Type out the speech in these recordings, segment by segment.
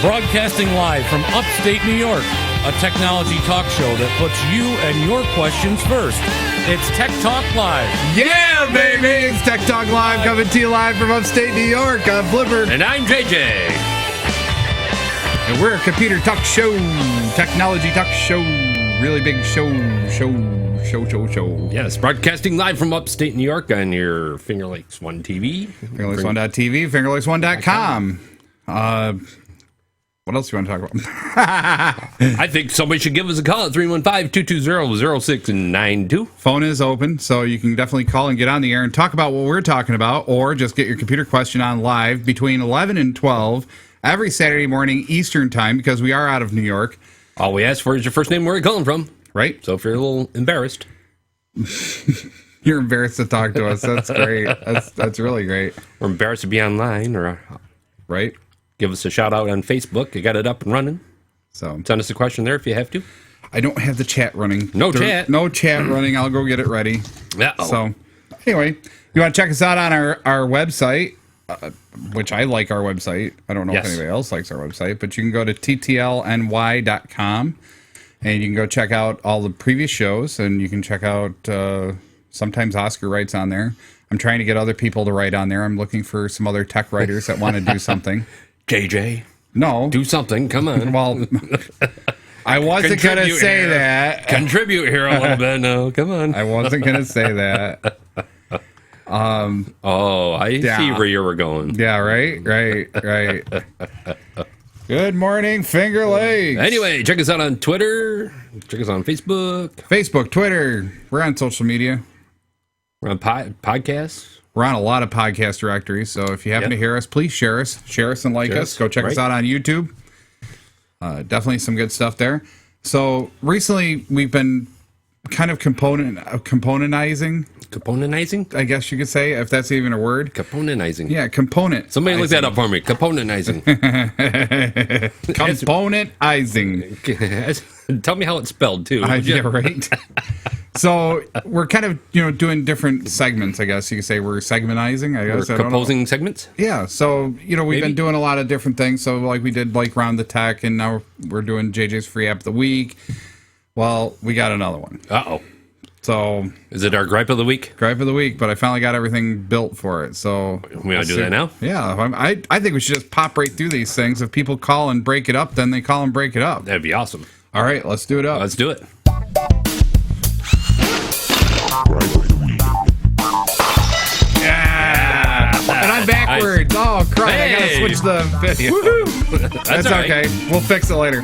Broadcasting live from upstate New York, a technology talk show that puts you and your questions first. It's Tech Talk Live. Yeah, baby! It's Tech Talk Live, coming to you live from upstate New York. I'm Flipper. And I'm JJ. And we're a computer talk show, technology talk show, really big show. Yes, broadcasting live from upstate New York on your Finger Lakes One TV. FingerLakes1.tv, FingerLakes1.com. What else do you want to talk about? I think somebody should give us a call at 315-220-0692. Phone is open, so you can definitely call and get on the air and talk about what we're talking about, or just get your computer question on live between 11 and 12 every Saturday morning Eastern time, because we are out of New York. All we ask for is your first name, where you're calling from. Right. So if you're a little embarrassed. You're embarrassed to talk to us. That's great. That's really great. Or embarrassed to be online, or right. Give us a shout out on Facebook. You got it up and running. So send us a question there if you have to. I don't have the chat running. No chat running. I'll go get it ready. Uh-oh. So anyway, you want to check us out on our website, which I like our website. I don't know if anybody else likes our website, but you can go to ttlny.com. And you can go check out all the previous shows, and you can check out, sometimes Oscar writes on there. I'm trying to get other people to write on there. I'm looking for some other tech writers that want to do something. JJ? No. Do something, come on. Well, I wasn't going to say that. Contribute here a little bit, no, come on. I wasn't going to say that. I see where you were going. Yeah, right. Good morning, Finger Lakes. Anyway, check us out on Twitter. Check us on Facebook. Twitter. We're on social media. We're on podcasts. We're on a lot of podcast directories, so if you happen to hear us, please share us. Share us and like us. Go check us out on YouTube. Definitely some good stuff there. So recently, we've been kind of componentizing, I guess you could say, if that's even a word. Componentizing. Yeah, component. Somebody look that up for me. Componentizing. Componentizing. Tell me how it's spelled, too. Yeah, right. So we're kind of, doing different segments, I guess you could say. We're segmentizing, I guess. We're composing segments? Yeah, so, we've been doing a lot of different things. So, like, we did, Round the Tech, and now we're doing JJ's Free App of the Week. Well, we got another one. Uh-oh. So... Is it our Gripe of the Week? Gripe of the Week, but I finally got everything built for it, so... We want to do that now? Yeah, I think we should just pop right through these things. If people call and break it up, then they call and break it up. That'd be awesome. All right, let's do it up. Let's do it. Yeah! And I'm backwards. Nice. Oh, crap, I gotta switch the video. Woohoo! That's okay. Right. We'll fix it later.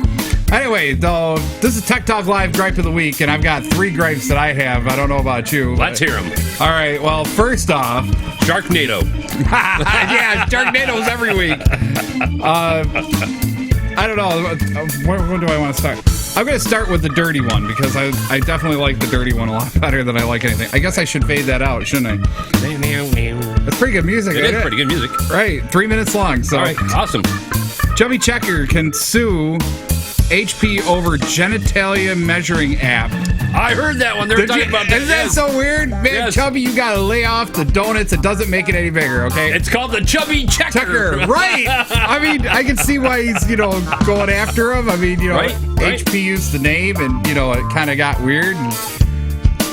Anyway, though, this is Tech Talk Live Gripe of the Week, and I've got 3 gripes that I have. I don't know about you. Let's hear them. All right, well, first off... Sharknado. Yeah, Sharknado's every week. I don't know. Where do I want to start? I'm going to start with the dirty one, because I definitely like the dirty one a lot better than I like anything. I guess I should fade that out, shouldn't I? It's pretty good music. It is pretty good music. Right, 3 minutes long. So. All right, awesome. Chubby Checker can sue HP over genitalia measuring app. I heard that one. They're talking about that. Isn't that so weird? Man, yes. Chubby, you gotta lay off the donuts. It doesn't make it any bigger, okay? It's called the Chubby Checker. Right. I mean, I can see why he's, going after him. I mean, right. HP used the name, and, it kind of got weird. And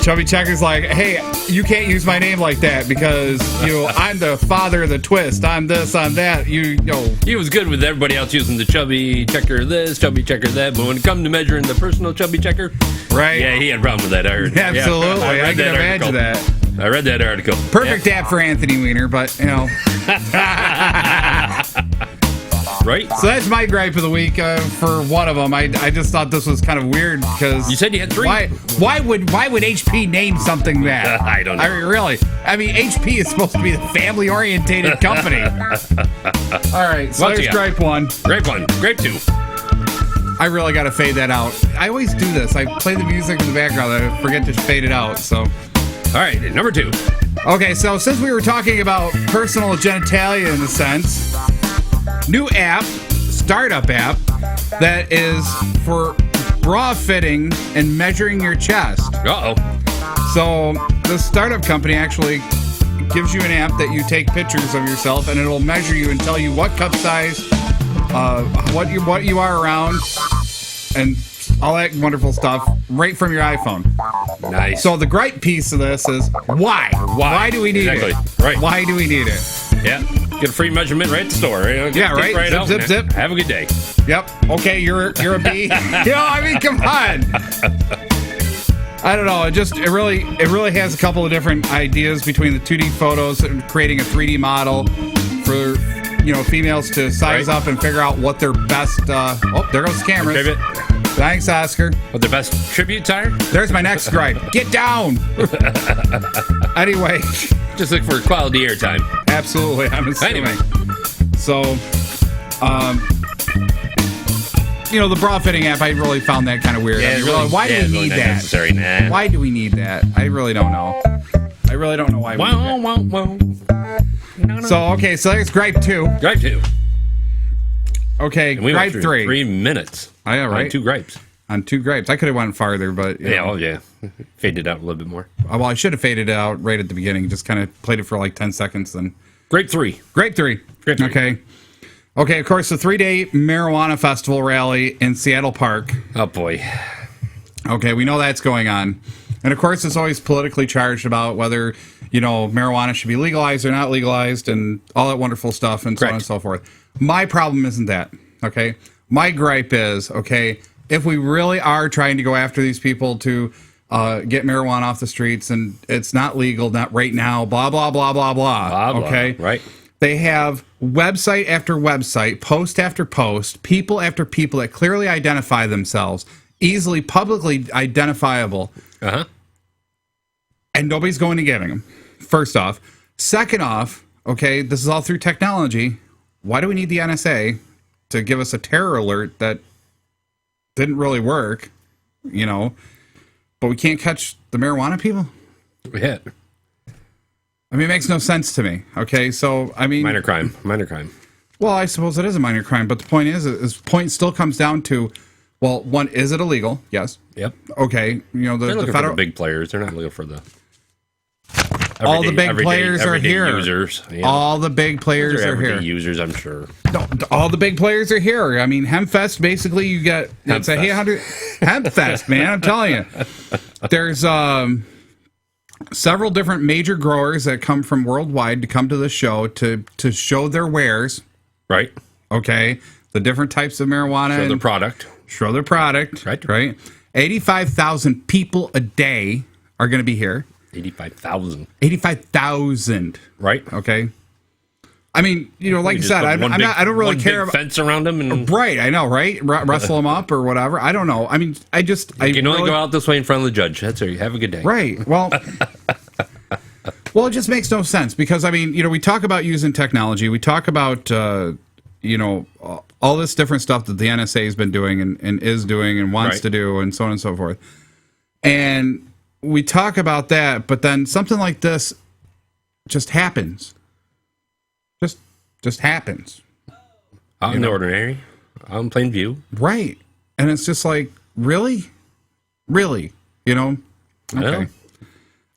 Chubby Checker's like, hey, you can't use my name like that because, I'm the father of the twist. I'm this, I'm that. He was good with everybody else using the Chubby Checker this, Chubby Checker that, but when it comes to measuring the personal Chubby Checker, right? Yeah, he had a problem with that, I heard. Absolutely. I can imagine that. I read that article. Perfect app for Anthony Weiner, but, Right? So that's my gripe of the week for one of them. I just thought this was kind of weird because... You said you had 3? Why would HP name something that? I don't know. I mean, HP is supposed to be the family-orientated company. All right, so there's gripe 1. Gripe 1. Gripe 2. I really got to fade that out. I always do this. I play the music in the background. I forget to fade it out, so... All right, number 2. Okay, so since we were talking about personal genitalia in a sense... New app, startup app, that is for bra fitting and measuring your chest. Uh-oh. So this startup company actually gives you an app that you take pictures of yourself, and it'll measure you and tell you what cup size what you are around, and all that wonderful stuff right from your iPhone. Nice. So the gripe piece of this is why? Why do we need it? Right. Why do we need it? Yeah. Get a free measurement right at the store. Yeah, right. Zip. Have a good day. Yep. Okay, you're a bee. I mean, come on. I don't know. It really has a couple of different ideas between the 2D photos and creating a 3D model for females to size up and figure out what their best. There goes the cameras. Thanks, Oscar. What the best tribute tire? There's my next gripe. Get down. Anyway, just look for quality airtime. Absolutely. I'm assuming. Anyway, so, the bra fitting app, I really found that kind of weird. Yeah, why do we need that? Nah. Why do we need that? I really don't know. I really don't know why we need that. So there's Gripe 2. Gripe 2. Okay, and we Gripe went 3. 3 minutes. Oh, yeah, right. On 2 gripes. On 2 gripes. I could have went farther, but... Yeah. Faded out a little bit more. Well, I should have faded it out right at the beginning. Just kind of played it for like 10 seconds then. Gripe 3. Gripe 3. Okay. Okay, of course, the 3-day marijuana festival rally in Seattle Park. Oh, boy. Okay, we know that's going on. And, of course, it's always politically charged about whether, marijuana should be legalized or not legalized and all that wonderful stuff and so on and so forth. My problem isn't that, okay? My gripe is, if we really are trying to go after these people to get marijuana off the streets and it's not legal, not right now, blah, blah, blah, blah, blah, okay? Right. They have website after website, post after post, people after people that clearly identify themselves, easily publicly identifiable. Uh-huh. And nobody's going to getting them, first off. Second off, this is all through technology. Why do we need the NSA to give us a terror alert that didn't really work, but we can't catch the marijuana people? Yeah. I mean, it makes no sense to me. Okay, so, I mean... Minor crime. Well, I suppose it is a minor crime, but the point is point still comes down to, well, one, is it illegal? Yes. Yep. Okay, they're looking for the big players. They're not looking for the... All the big players are here. Users, all the big players are here. Users, I'm sure. No, all the big players are here. I mean, HempFest, basically, you get... It's a HempFest, man, I'm telling you. There's... several different major growers that come from worldwide to come to the show to show their wares. Right. Okay. The different types of marijuana. Show their product. Right. 85,000 people a day are going to be here. 85,000. Right. Okay. I mean, like you said, I don't really care about fence around them and right. I know, right? Wrestle them up or whatever. I don't know. I mean, I can only go out this way in front of the judge. That's it. Have a good day. Right. Well, it just makes no sense because I mean, we talk about using technology. We talk about all this different stuff that the NSA has been doing and is doing and wants to do and so on and so forth. And we talk about that, but then something like this just happens. Just happens. Out in the ordinary. Out in plain view. Right. And it's just like, really? Okay. Well,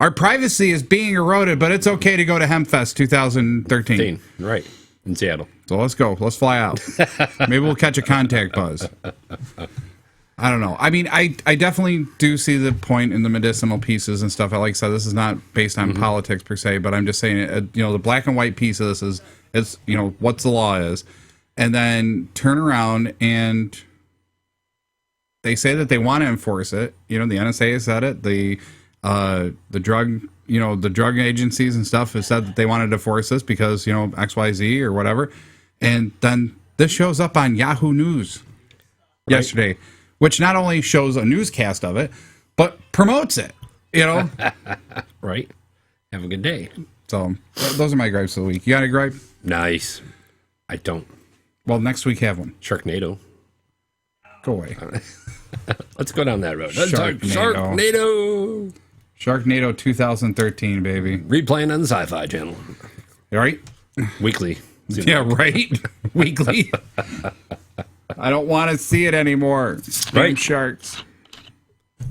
Our privacy is being eroded, but it's okay to go to HempFest 2013. Right. In Seattle. So let's go. Let's fly out. Maybe we'll catch a contact buzz. I don't know. I mean, I definitely do see the point in the medicinal pieces and stuff. Like I said, this is not based on politics per se, but I'm just saying, the black and white piece of this is what the law is. And then turn around and they say that they want to enforce it. The NSA has said it. The drug, the drug agencies and stuff have said that they wanted to force this because, XYZ or whatever. And then this shows up on Yahoo News yesterday, which not only shows a newscast of it, but promotes it, Right. Have a good day. So those are my gripes of the week. You got a gripe? Nice. I don't. Well, next week have one. Sharknado. Go away. Let's go down that road. Sharknado. Sharknado 2013, baby. Replaying on the Sci-Fi Channel. Right? Weekly. Yeah, right? Weekly. I don't want to see it anymore. Right. Sharks.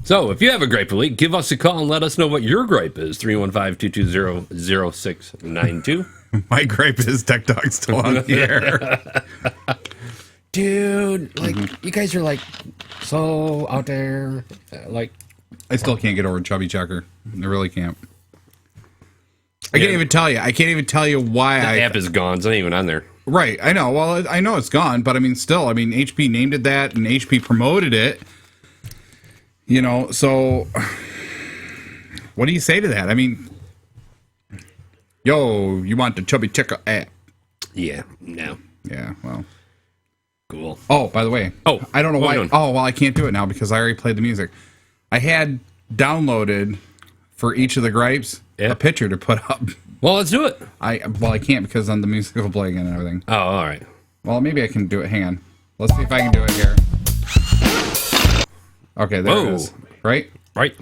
So, if you have a gripe of the week, give us a call and let us know what your gripe is. 315-220-0692. My gripe is Tech Dog's still on the air. dude, like, you guys are, like, so out there. Like, I still can't get over Chubby Checker. I really can't. I can't even tell you. I can't even tell you why the app is gone. It's not even on there. Right. I know. Well, I know it's gone, but I mean, still, I mean, HP named it that, and HP promoted it. You know, so what do you say to that? I mean, yo, you want the Chubby Checker app? Yeah. No. Yeah. Well. Cool. Oh, by the way. Oh, I don't know why. Oh, well, I can't do it now because I already played the music. I had downloaded for each of the gripes a picture to put up. Well, let's do it. I can't because on the music will play again and everything. Oh, all right. Well, maybe I can do it. Hang on. Let's see if I can do it here. Okay, there it is. Right? Right.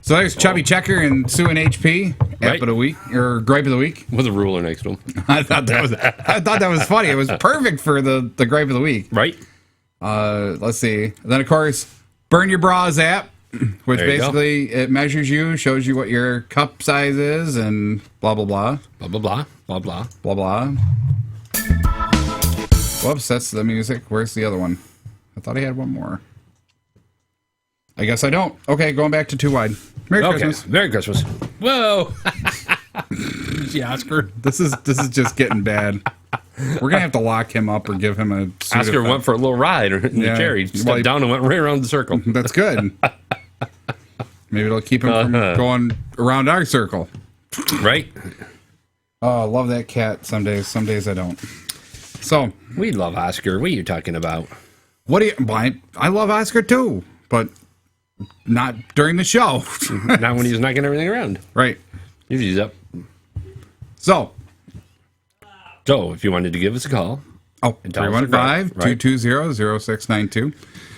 So there's Chubby Checker and Sue and HP app of the week or gripe of the week with a ruler next to him. I thought that was funny. It was perfect for the gripe of the week. Right. Let's see. And then of course, Burn Your Bras app, which basically it measures you, shows you what your cup size is, and blah blah blah. Blah blah blah. Blah blah. Blah blah. Whoops, that's the music. Where's the other one? I thought I had one more. I guess I don't. Okay, going back to Too Wide. Merry Christmas. Merry Christmas. Whoa. Yeah, Oscar. This is just getting bad. We're gonna have to lock him up or give him a suit Oscar went for a little ride in the chair. He stepped down and went right around the circle. That's good. Maybe it'll keep him from going around our circle. Right. Oh, I love that cat. Some days I don't. So we love Oscar. What are you talking about? What do you? Well, I love Oscar too, but not during the show. Not when he's knocking everything around. Right. Usually he's up. So if you wanted to give us a call. 315-220-0692.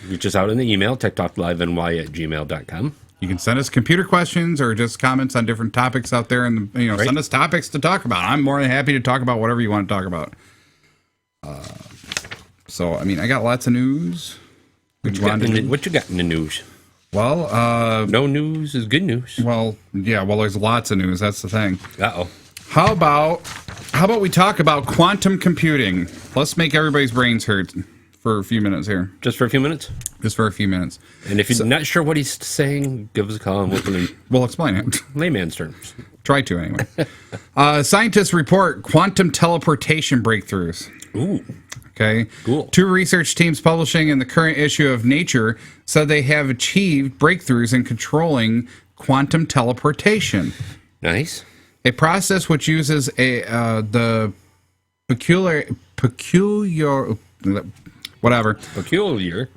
Reach us out in the email, techtalkliveny@gmail.com. You can send us computer questions or just comments on different topics out there, and send us topics to talk about. I'm more than happy to talk about whatever you want to talk about. So, I mean, I got lots of news. What you got in the news? Well, no news is good news. Well, yeah. Well, there's lots of news. That's the thing. Uh-oh. How about we talk about quantum computing? Let's make everybody's brains hurt for a few minutes here. Just for a few minutes? Just for a few minutes. And if you're not sure what he's saying, give us a call and we'll explain it. Layman's terms. Try to, anyway. Scientists report quantum teleportation breakthroughs. Ooh. Okay. Cool. 2 research teams publishing in the current issue of Nature said they have achieved breakthroughs in controlling quantum teleportation. Nice. A process which uses the peculiar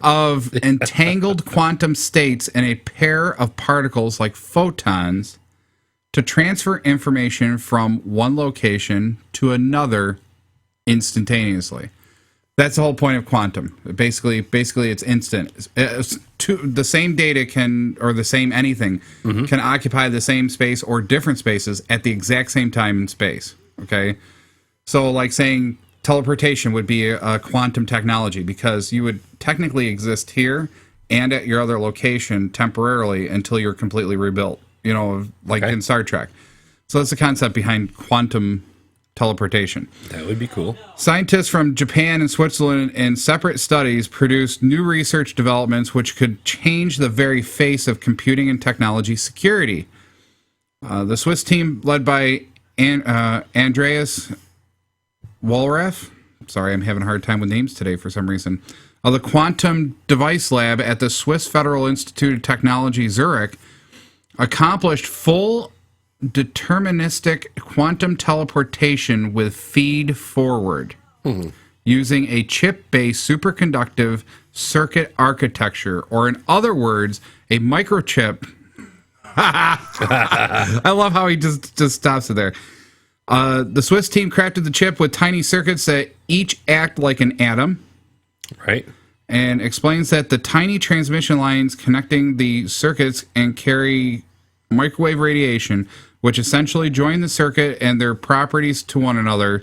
of entangled quantum states in a pair of particles like photons to transfer information from one location to another instantaneously. That's the whole point of quantum. Basically, it's instant. The same data the same anything can occupy the same space or different spaces at the exact same time in space. Okay? So, like saying teleportation would be a quantum technology because you would technically exist here and at your other location temporarily until you're completely rebuilt. In Star Trek. So that's the concept behind quantum teleportation. That would be cool. Scientists from Japan and Switzerland in separate studies produced new research developments which could change the very face of computing and technology security. The Swiss team led by Andreas Wohlraff, sorry, I'm having a hard time with names today for some reason, of the Quantum Device Lab at the Swiss Federal Institute of Technology, Zurich, accomplished full deterministic quantum teleportation with feed forward using a chip-based superconductive circuit architecture, or in other words, a microchip. I love how he just stops it there. The Swiss team crafted the chip with tiny circuits that each act like an atom. Right. And explains that the tiny transmission lines connecting the circuits and carry microwave radiation, which essentially join the circuit and their properties to one another.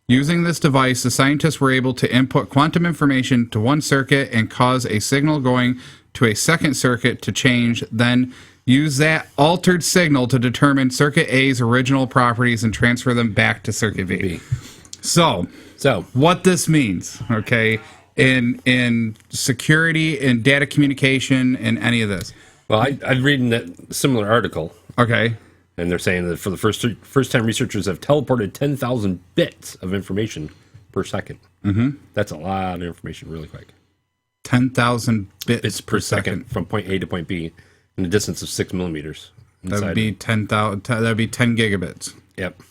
Using this device, the scientists were able to input quantum information to one circuit and cause a signal going to a second circuit to change, then use that altered signal to determine circuit A's original properties and transfer them back to circuit B. So what this means, okay, in security, in data communication, in any of this. Well, I'm reading that similar article. Okay. And they're saying that for the first time, researchers have teleported 10,000 bits of information per second. Mm-hmm. That's a lot of information really quick. 10,000 bits per second from point A to point B in a distance of 6 millimeters. That would be 10,000. That would be 10 gigabits. Yep.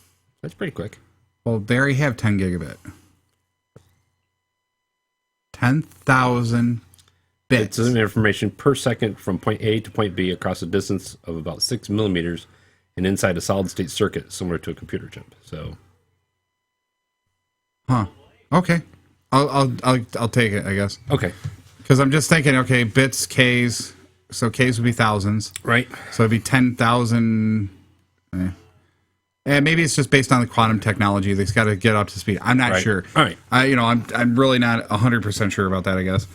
That's pretty quick. Well, they already have 10 gigabit. 10,000 bits of information per second from point A to point B across a distance of about 6 millimeters and inside a solid state circuit similar to a computer chip. So, okay, I'll take it, I guess. Okay, because I'm just thinking, okay, bits, Ks, so Ks would be thousands, right? So it'd be 10,000. And maybe it's just based on the quantum technology. They've got to get up to speed. I'm not sure. All right. I'm really not 100% sure about that, I guess.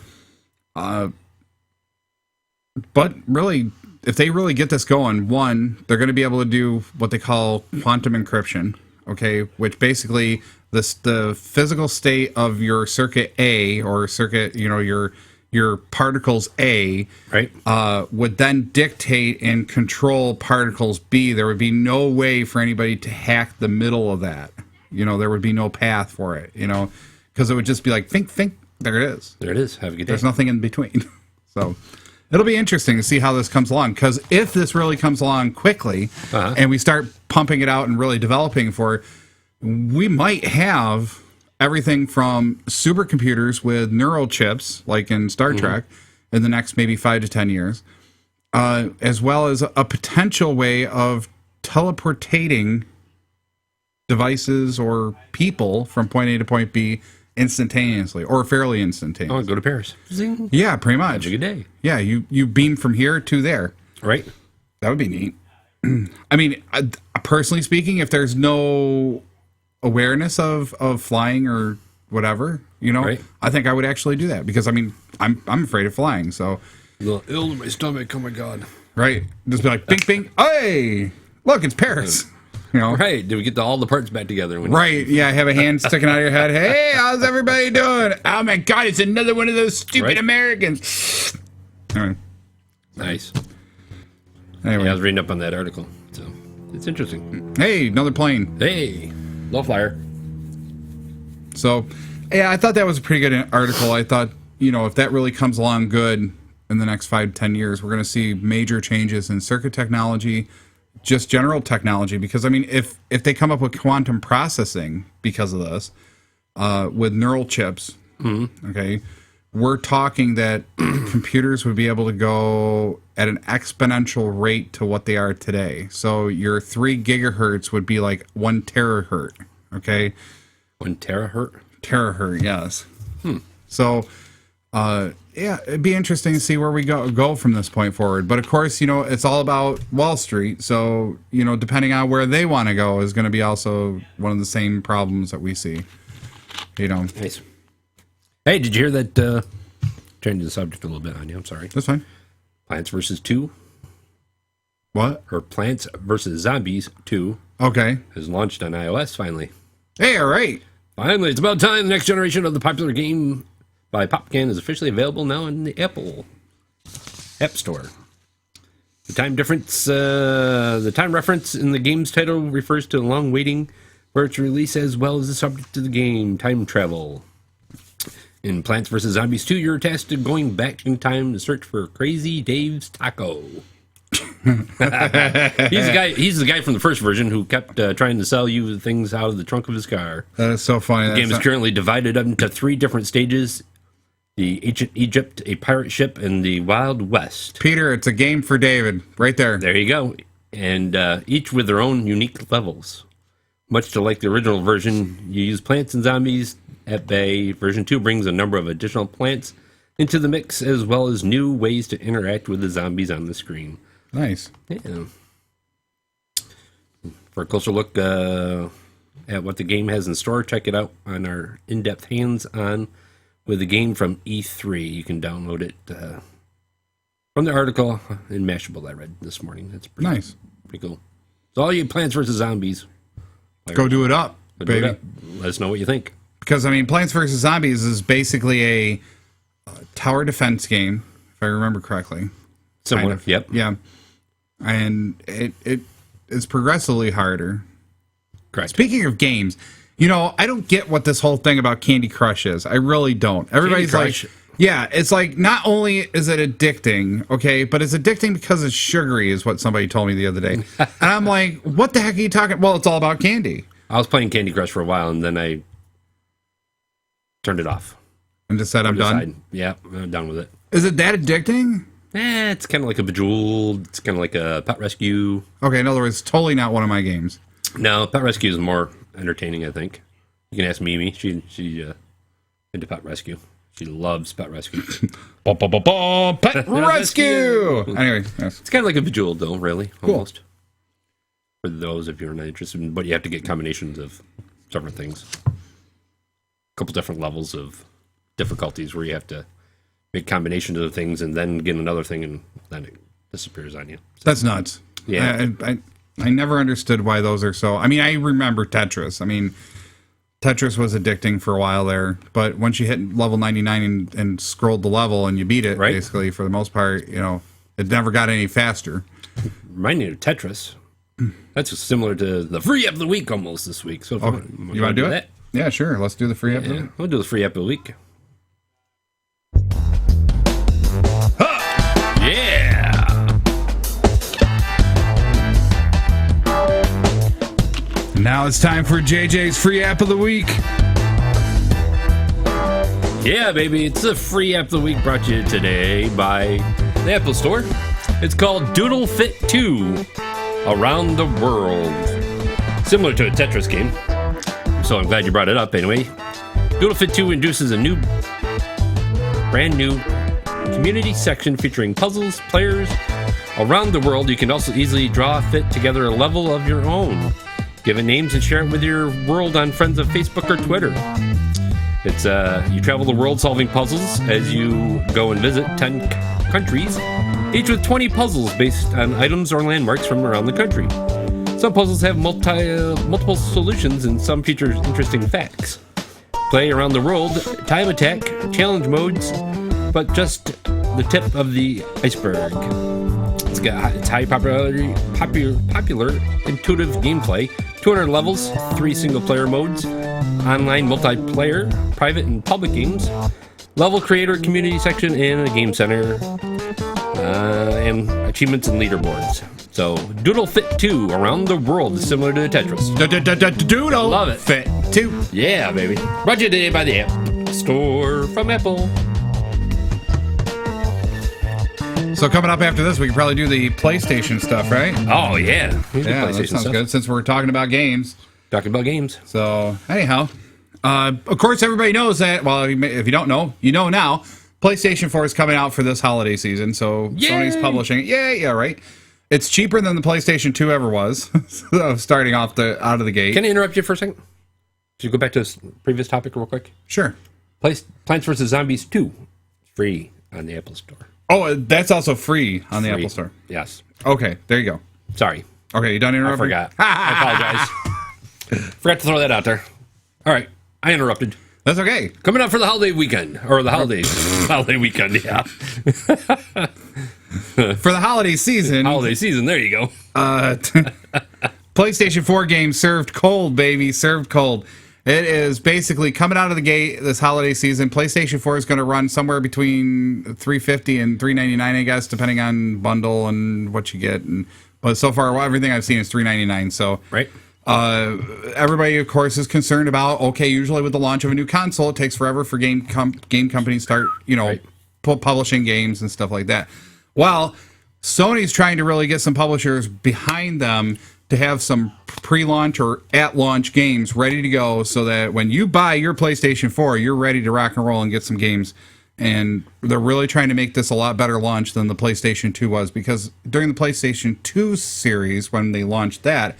But really, if they really get this going, one, they're going to be able to do what they call quantum encryption, okay, which basically the physical state of your circuit A or circuit, your particles A, right, would then dictate and control particles B. There would be no way for anybody to hack the middle of that. There would be no path for it, because it would just be like, think, there it is. There it is. Have a good day. There's nothing in between. So it'll be interesting to see how this comes along, because if this really comes along quickly and we start pumping it out and really developing for it, we might have everything from supercomputers with neural chips, like in Star Trek, in the next maybe 5 to 10 years, as well as a potential way of teleportating devices or people from point A to point B instantaneously or fairly instantaneously. Oh, go to Paris. Zing. Yeah, pretty much. Have a good day. Yeah, you beam from here to there. Right. That would be neat. I mean, personally speaking, if there's no awareness of flying or whatever, right. I think I would actually do that, because I mean, I'm afraid of flying, so a little ill in my stomach. Oh my god! Right, just be like, bing, bing. Hey, look, it's Paris. Right? Did we get all the parts back together? Right? Yeah, have a hand sticking out of your head. Hey, how's everybody doing? Oh my god, it's another one of those stupid Americans. All right. Nice. Anyway, yeah, I was reading up on that article, so it's interesting. Hey, another plane. Hey, low flyer. So, yeah, I thought that was a pretty good article. I thought, if that really comes along good in the next 5-10 years, we're going to see major changes in circuit technology, just general technology. Because, I mean, if they come up with quantum processing because of this, with neural chips, okay, we're talking that computers would be able to go at an exponential rate to what they are today. So your 3 gigahertz would be like 1 terahertz, okay? 1 terahertz? Terahertz, yes. So, yeah, it'd be interesting to see where we go from this point forward. But of course, it's all about Wall Street. So, depending on where they want to go is going to be also one of the same problems that we see. Nice. Hey, did you hear that? Changing the subject a little bit on you. I'm sorry. That's fine. Plants vs. 2. What? Or Plants vs. Zombies 2. Okay. Has launched on iOS finally. Hey, all right. Finally, it's about time. The next generation of the popular game by PopCan is officially available now in the Apple App Store. The time reference in the game's title refers to the long waiting for its release, as well as the subject of the game, time travel. In Plants vs. Zombies 2, you're tasked with going back in time to search for Crazy Dave's taco. He's the guy from the first version who kept trying to sell you things out of the trunk of his car. That is so funny. The game is currently divided up into 3 different stages: the ancient Egypt, a pirate ship, and the Wild West. Peter, it's a game for David, right there. There you go. And each with their own unique levels. Much to like the original version, you use plants and zombies at bay. Version 2 brings a number of additional plants into the mix, as well as new ways to interact with the zombies on the screen. Nice. Yeah. For a closer look at what the game has in store, check it out on our in-depth hands-on with the game from E3. You can download it from the article in Mashable I read this morning. That's pretty nice. Pretty cool. So all you Plants vs. Zombies, go do it up, baby. Let us know what you think. because I mean, Plants vs Zombies is basically a tower defense game, if I remember correctly. Similar, kind of. Yep. Yeah, and it is progressively harder. Correct. Speaking of games, I don't get what this whole thing about Candy Crush is. I really don't. Everybody's like, yeah, it's like not only is it addicting, okay, but it's addicting because it's sugary, is what somebody told me the other day. And I'm like, what the heck are you talking? Well, it's all about candy. I was playing Candy Crush for a while, and then I turned it off. And just said, I'm done? Yeah, I'm done with it. Is it that addicting? It's kind of like a Bejeweled. It's kind of like a Pet Rescue. Okay, in other words, totally not one of my games. No, Pet Rescue is more entertaining, I think. You can ask Mimi. She into Pet Rescue. She loves Pet Rescue. Pet Rescue! Anyway, yes. It's kind of like a Bejeweled, though, really, almost. For those if you're not interested, but you have to get combinations of several things. A couple different levels of difficulties where you have to make combinations of things and then get another thing, and then it disappears on you. So, that's nuts. Yeah. I never understood why those are so... I mean, I remember Tetris. I mean, Tetris was addicting for a while there, but once you hit level 99 and scrolled the level and you beat it, basically, for the most part, it never got any faster. Reminding me of Tetris. That's similar to the free app of the week almost this week. So if you want to do it? that? Yeah, sure. Let's do the free app. Yeah, we'll do the free app of the week. Yeah! Now it's time for JJ's free app of the week. Yeah, baby, it's a free app of the week brought to you today by the Apple Store. It's called Doodle Fit 2 Around the World. Similar to a Tetris game, so I'm glad you brought it up anyway. Doodle Fit 2 introduces a brand new community section featuring puzzles, players around the world. You can also easily fit together a level of your own. Give it names and share it with your world on Friends of Facebook or Twitter. It's you travel the world solving puzzles as you go and visit 10 countries, each with 20 puzzles based on items or landmarks from around the country. Some puzzles have multiple solutions and some feature interesting facts. Play around the world, time attack, challenge modes, but just the tip of the iceberg. It's high popular, intuitive gameplay, 200 levels, 3 single-player modes, online multiplayer, private and public games, level creator community section, and a game center, and achievements and leaderboards. So, Doodle Fit 2 Around the World is similar to the Tetris. Doodle Love it. Fit 2. Yeah, baby. Brought to you today by the App Store from Apple. So coming up after this, we can probably do the PlayStation stuff, right? Oh, yeah. Yeah, that sounds good, since we're talking about games. Talking about games. So, anyhow, of course, everybody knows that. Well, if you don't know, you know now. PlayStation 4 is coming out for this holiday season, so Yay! Sony's publishing it. Yeah, right. It's cheaper than the PlayStation 2 ever was, starting off out of the gate. Can I interrupt you for a second? Should you go back to this previous topic real quick? Sure. Plants vs. Zombies 2. Free on the Apple Store. Oh, that's also free on the Apple Store. Yes. Okay, there you go. Sorry. Okay, you done interrupting? I forgot. I apologize. Forgot to throw that out there. All right. I interrupted. That's okay. Coming up for the holiday weekend. Or the holidays. Holiday weekend, yeah. For the holiday season. Holiday season, there you go. PlayStation 4 game served cold, baby. Served cold. It is basically coming out of the gate this holiday season. PlayStation 4 is going to run somewhere between $350 and $399, I guess, depending on bundle and what you get. But so far, everything I've seen is $399. So, right. Everybody, of course, is concerned about, okay, usually with the launch of a new console, it takes forever for game companies start, publishing games and stuff like that. Well, Sony's trying to really get some publishers behind them to have some pre-launch or at-launch games ready to go so that when you buy your PlayStation 4, you're ready to rock and roll and get some games. And they're really trying to make this a lot better launch than the PlayStation 2 was, because during the PlayStation 2 series, when they launched that,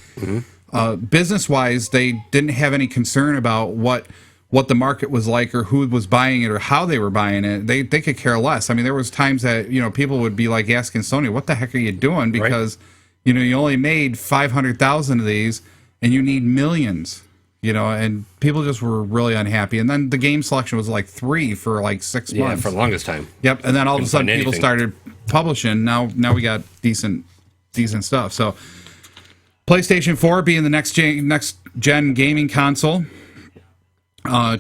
business-wise, they didn't have any concern about what the market was like or who was buying it or how they were buying it. They could care less. I mean, there was times that, people would be like asking Sony, what the heck are you doing? Because... you only made 500,000 of these, and you need millions. and people just were really unhappy. And then the game selection was like 3 for like 6 months. Yeah, for the longest time. Yep. And then all of a Couldn't sudden find people anything. started publishing. Now we got decent stuff. So PlayStation 4 being the next gen gaming console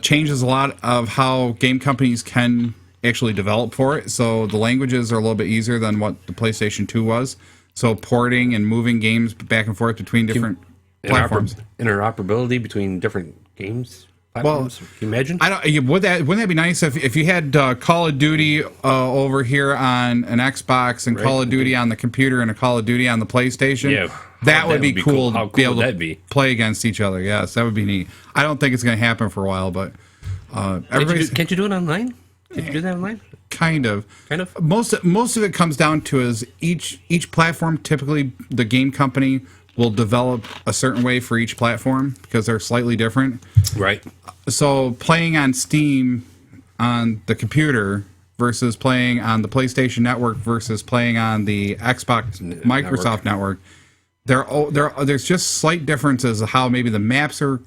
changes a lot of how game companies can actually develop for it. So the languages are a little bit easier than what the PlayStation 2 was. So porting and moving games back and forth between different platforms. Interoperability between different games platforms. Can you imagine? Wouldn't that be nice if you had Call of Duty over here on an Xbox and Call of Duty on the computer and a Call of Duty on the PlayStation? Yeah. That would be cool How to be cool able would to that be? play against each other. Yes, that would be neat. I don't think it's going to happen for a while, but everybody's Can't you do it online? Can you do that online? kind of. Kind of? Most of it comes down to is each platform, typically the game company will develop a certain way for each platform because they're slightly different. Right. So playing on Steam on the computer versus playing on the PlayStation Network versus playing on the Xbox Microsoft Network, there's just slight differences of how maybe the maps are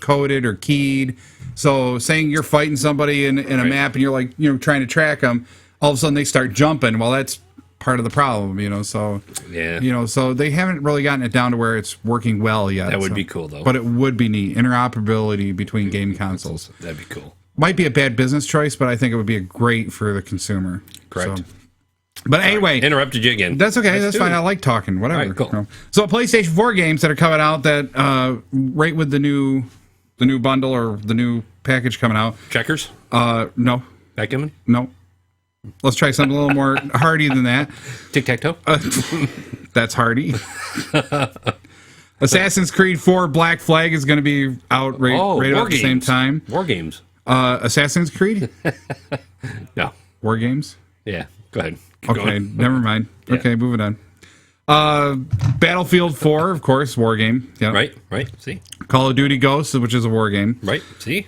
coded or keyed. So saying you're fighting somebody in a map and you're like trying to track them, all of a sudden they start jumping. Well, that's part of the problem, So Yeah. So they haven't really gotten it down to where it's working well yet. That would be cool, though. But it would be neat. Interoperability between game consoles. That'd be cool. Might be a bad business choice, but I think it would be great for the consumer. Correct. So, but anyway, Interrupted you again. that's okay. That's fine. I like talking. Whatever. All right, cool. So PlayStation 4 games that are coming out that right with the new bundle or the new package coming out. Checkers? No. Backgammon? No. Let's try something a little more hardy than that. Tic-tac-toe? That's hardy. Assassin's Creed 4 Black Flag is going to be out right about the same time. War games. Assassin's Creed? No. War games? Yeah. Go ahead. Keep Okay, going. never mind. Okay, moving on. Battlefield 4, of course, war game. Yep. Right. See? Call of Duty Ghosts, which is a war game. Right. See?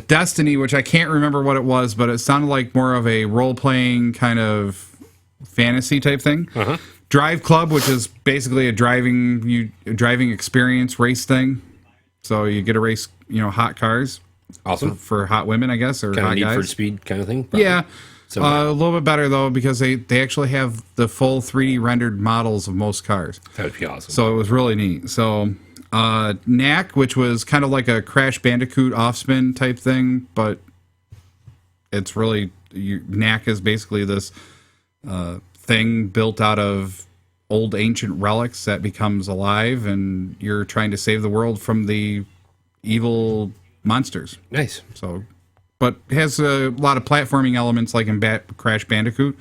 Destiny, which I can't remember what it was, but it sounded like more of a role-playing kind of fantasy type thing. Uh-huh. Drive Club, which is basically a driving experience race thing. So you get to race, hot cars. Awesome. For hot women, I guess, or Kind of hot Need guys. for Speed kind of thing? Probably. Yeah. Similar. A little bit better, though, because they actually have the full 3D rendered models of most cars. That would be awesome. So it was really neat. So Knack, which was kind of like a Crash Bandicoot off-spin type thing, but it's really... Knack is basically this thing built out of old ancient relics that becomes alive, and you're trying to save the world from the evil monsters. Nice. So... But it has a lot of platforming elements like in Crash Bandicoot.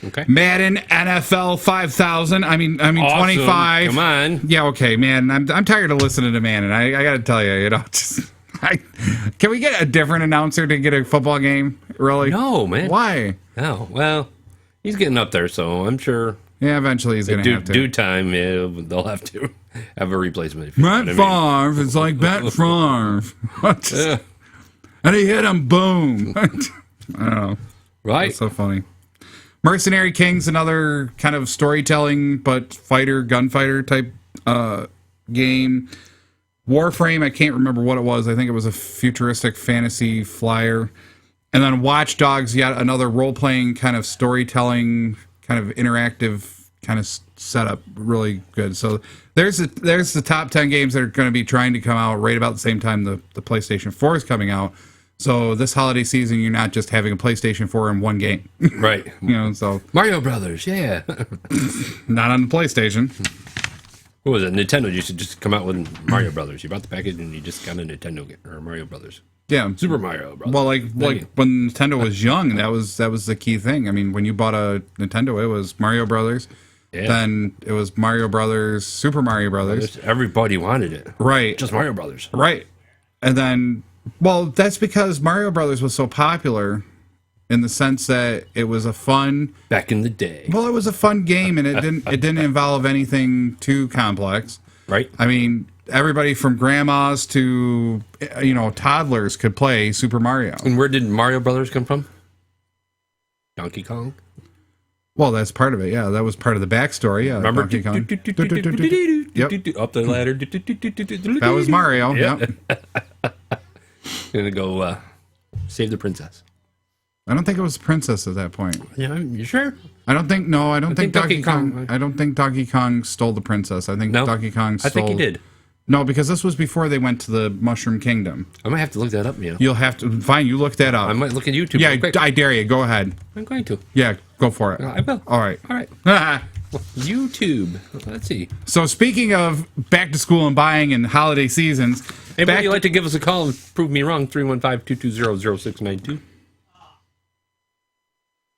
Okay. Madden NFL 5000. I mean Awesome. 25. Come on. Yeah, okay, man. I'm tired of listening to Madden. I got to tell you, can we get a different announcer to get a football game? Really? No, man. Why? Oh, well, he's getting up there, so I'm sure Yeah, eventually he's going to have to. due time, they'll have to have a replacement. If you know Brett what I mean. Favre is like Brett Favre. And he hit him, boom. I don't know. Right. That's so funny. Mercenary Kings, another kind of storytelling but gunfighter type game. Warframe, I can't remember what it was. I think it was a futuristic fantasy flyer. And then Watch Dogs, yet another role-playing kind of storytelling, kind of interactive kind of setup. Really good. So there's the top 10 games that are going to be trying to come out right about the same time the PlayStation 4 is coming out. So this holiday season, you're not just having a PlayStation 4 in one game. Right. So Mario Brothers, yeah. not on the PlayStation. What was it? Nintendo used to just come out with Mario Brothers. You bought the package and you just got a Nintendo game, or Mario Brothers. Yeah. Super Mario Brothers. Well, like when Nintendo was young, that was the key thing. I mean, when you bought a Nintendo, it was Mario Brothers. Yeah. Then it was Mario Brothers, Super Mario Brothers. Everybody wanted it. Right. Just Mario Brothers. Right. And then, well, that's because Mario Brothers was so popular in the sense that it was a fun... Back in the day. Well, it was a fun game, and it didn't involve anything too complex. Right. I mean, everybody from grandmas to, toddlers could play Super Mario. And where did Mario Brothers come from? Donkey Kong? Well, that's part of it. Yeah, that was part of the backstory. Yeah, Remember? Donkey Kong. Yep. Up the ladder. That was Mario. Yep. Gonna go save the princess. I don't think it was Princess at that point. Yeah, you sure? I don't think Donkey Kong. Kong. I don't think Donkey Kong stole the princess. I think Donkey Kong stole. I think he did. No, because this was before they went to the Mushroom Kingdom. I might have to look that up, man. You'll have to. Fine, you look that up. I might look at YouTube. Yeah, real quick. I dare you. Go ahead. I'm going to. Yeah, go for it. I will. All right. All right. YouTube. Let's see. So speaking of back to school and buying and holiday seasons, Hey, would you like to give us a call and prove me wrong? 315-220-0692.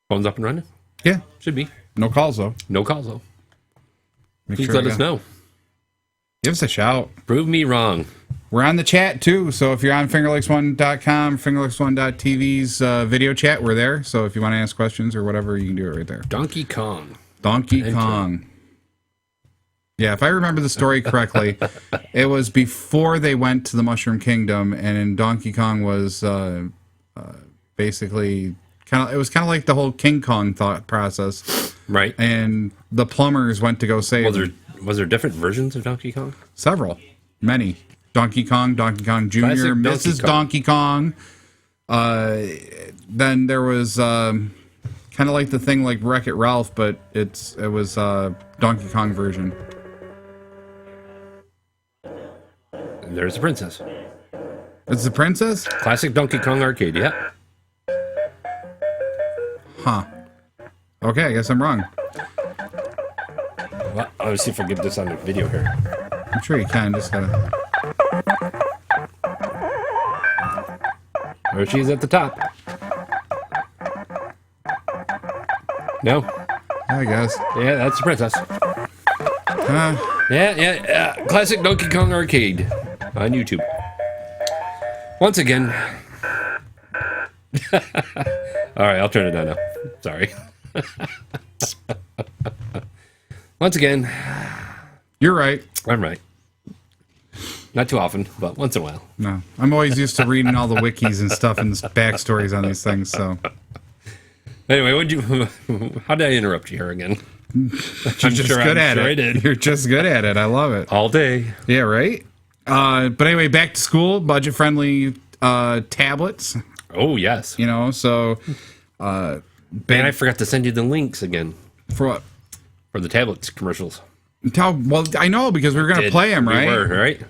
Phone's up and running? Yeah. Should be. No calls though. No calls, though. Make Please sure let us know. Give us a shout. Prove me wrong. We're on the chat too, so if you're on fingerlicks1.com, fingerlicks1.tv's video chat, we're there. So if you want to ask questions or whatever, you can do it right there. Donkey Kong. Donkey Kong. Yeah, if I remember the story correctly, it was before they went to the Mushroom Kingdom, and Donkey Kong was basically it was kind of like the whole King Kong thought process. Right. And the plumbers went to go save Was there different versions of Donkey Kong? Several. Many. Donkey Kong Jr., Mrs. Donkey Kong. Then there was kind of like the thing like Wreck-It Ralph, but it was Donkey Kong version. And there's the princess. It's the princess? Classic Donkey Kong arcade, yeah. Huh. Okay, I guess I'm wrong. Well, let's see if I get this on the video here. I'm sure you can. Just gotta. There she is at the top. No? I guess. Yeah, that's the princess. Yeah. Classic Donkey Kong arcade on YouTube. Once again. All right, I'll turn it down now. Sorry. Once again. You're right. I'm right. Not too often, but once in a while. No. I'm always used to reading all the wikis and stuff and the backstories on these things, so. Anyway, how did I interrupt you here again? You're just good at it. I did. You're just good at it. I love it. All day. Yeah, right? But anyway, back to school, budget-friendly tablets. Oh, yes. You know, so... And I forgot to send you the links again. For what? For the tablets commercials. Well, I know, because we were going to play them, right? We were, right?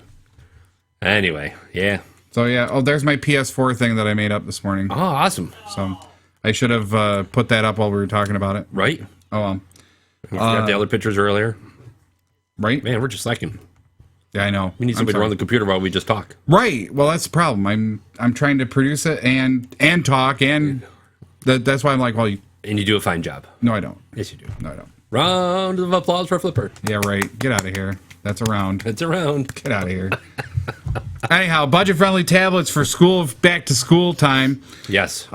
Anyway, yeah. So, yeah. Oh, there's my PS4 thing that I made up this morning. Oh, awesome. So, I should have put that up while we were talking about it. Right? Oh, well. We forgot the other pictures earlier. Right? Man, we're just slacking. Yeah, I know. We need somebody to run the computer while we just talk. Right. Well, that's the problem. I'm trying to produce it and talk, and that's why I'm like, well... And you do a fine job. No, I don't. Yes, you do. No, I don't. Round of applause for Flipper. Yeah, right. Get out of here. That's around. It's around. Get out of here. Anyhow, budget-friendly tablets for school, back to school time. Yes.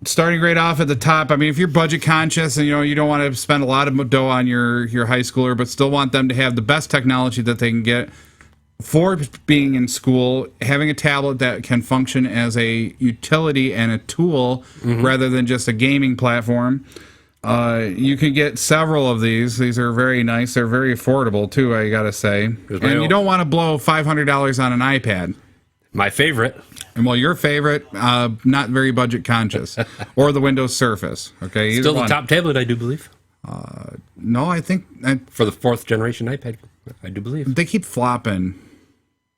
Starting right off at the top. I mean, if you're budget conscious and you don't want to spend a lot of dough on your high schooler, but still want them to have the best technology that they can get for being in school, having a tablet that can function as a utility and a tool rather than just a gaming platform. You can get several of these. These are very nice. They're very affordable too, I gotta say. And you don't want to blow $500 on an iPad. My favorite. And well, your favorite, not very budget conscious. Or the Windows Surface. Okay. Still the top tablet, I do believe. No, I think for the 4th generation iPad, I do believe. They keep flopping.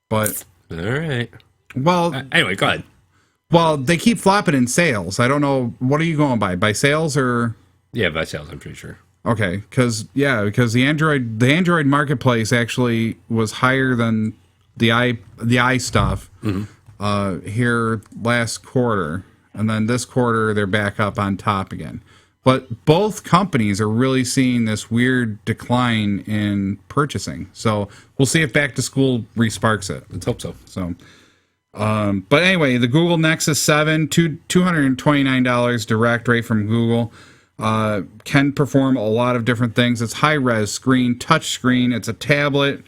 But all right. Well, anyway, go ahead. Well, they keep flopping in sales. I don't know. What are you going by sales or? Yeah, by sales. I'm pretty sure. Okay, because the Android marketplace actually was higher than the i stuff here last quarter, and then this quarter they're back up on top again. But both companies are really seeing this weird decline in purchasing. So we'll see if back to school resparks it. Let's hope so. So, but anyway, the Google Nexus 7, $229 direct right from Google, can perform a lot of different things. It's high-res screen, touch screen. It's a tablet.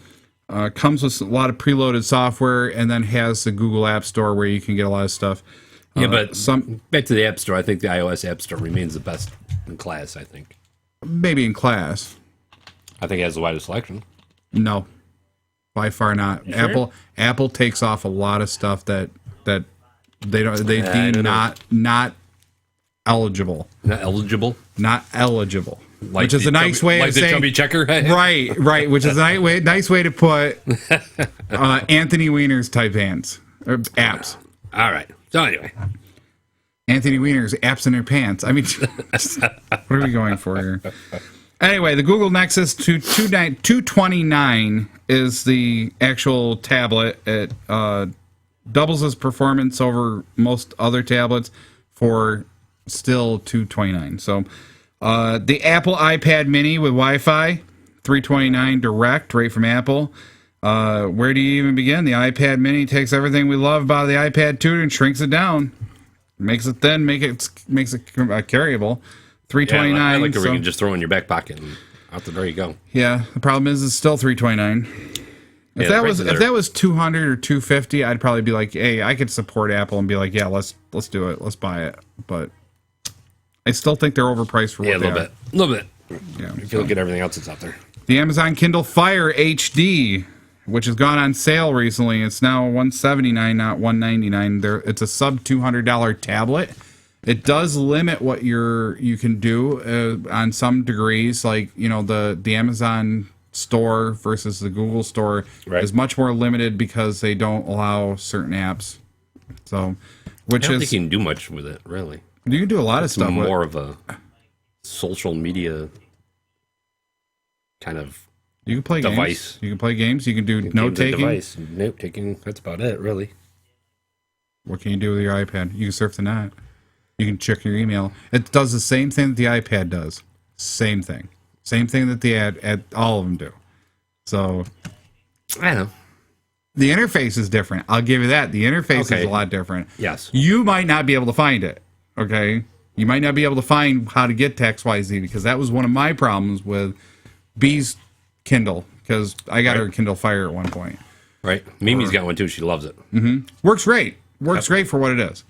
Comes with a lot of preloaded software, and then has the Google App Store where you can get a lot of stuff. Yeah, but back to the App Store, I think the iOS App Store remains the best in class, I think. maybe in class. I think it has the widest selection. No, by far not. Sure? Apple takes off a lot of stuff that they deem not eligible. Not eligible? Not eligible. Like which is a nice way of saying... Like the chubby checker? Right. Which is a nice way to put Anthony Weiner's type hands. Or apps. All right. So anyway. Anthony Weiner's apps in their pants. I mean, what are we going for here? Anyway, the Google Nexus 229 is the actual tablet. It doubles its performance over most other tablets for still $229. So the Apple iPad Mini with Wi-Fi, $329 direct, right from Apple. Where do you even begin? The iPad Mini takes everything we love about the iPad 2 and shrinks it down, makes it thin, makes it carryable. $329. Yeah, I like it where you can just throw it in your back pocket and out there you go. Yeah, the problem is it's still $329. If that was $200 or $250, I'd probably be like, hey, I could support Apple and be like, yeah, let's do it, let's buy it. But I still think they're overpriced for what they are. A little bit. Yeah, if you look at everything else that's out there. The Amazon Kindle Fire HD, which has gone on sale recently, it's now $179, not $199. It's a sub $200 tablet. It does limit what you can do on some degrees, like the Amazon store versus the Google store is much more limited because they don't allow certain apps. So, I don't think you can do much with it, really. You can do a lot of stuff. More of a social media kind of. You can play device. Games. You can play games. You can do note taking. Note taking. That's about it, really. What can you do with your iPad? You can surf the net. You can check your email. It does the same thing that the iPad does. Same thing. Same thing that the all of them do. So, I know. The interface is different. I'll give you that. The interface is a lot different. Yes. You might not be able to find it. Okay? You might not be able to find how to get to XYZ because that was one of my problems with B's Kindle because I got her Kindle Fire at one point. Right. Mimi's got one too. She loves it. Mm-hmm. Works great. Works great for what it is.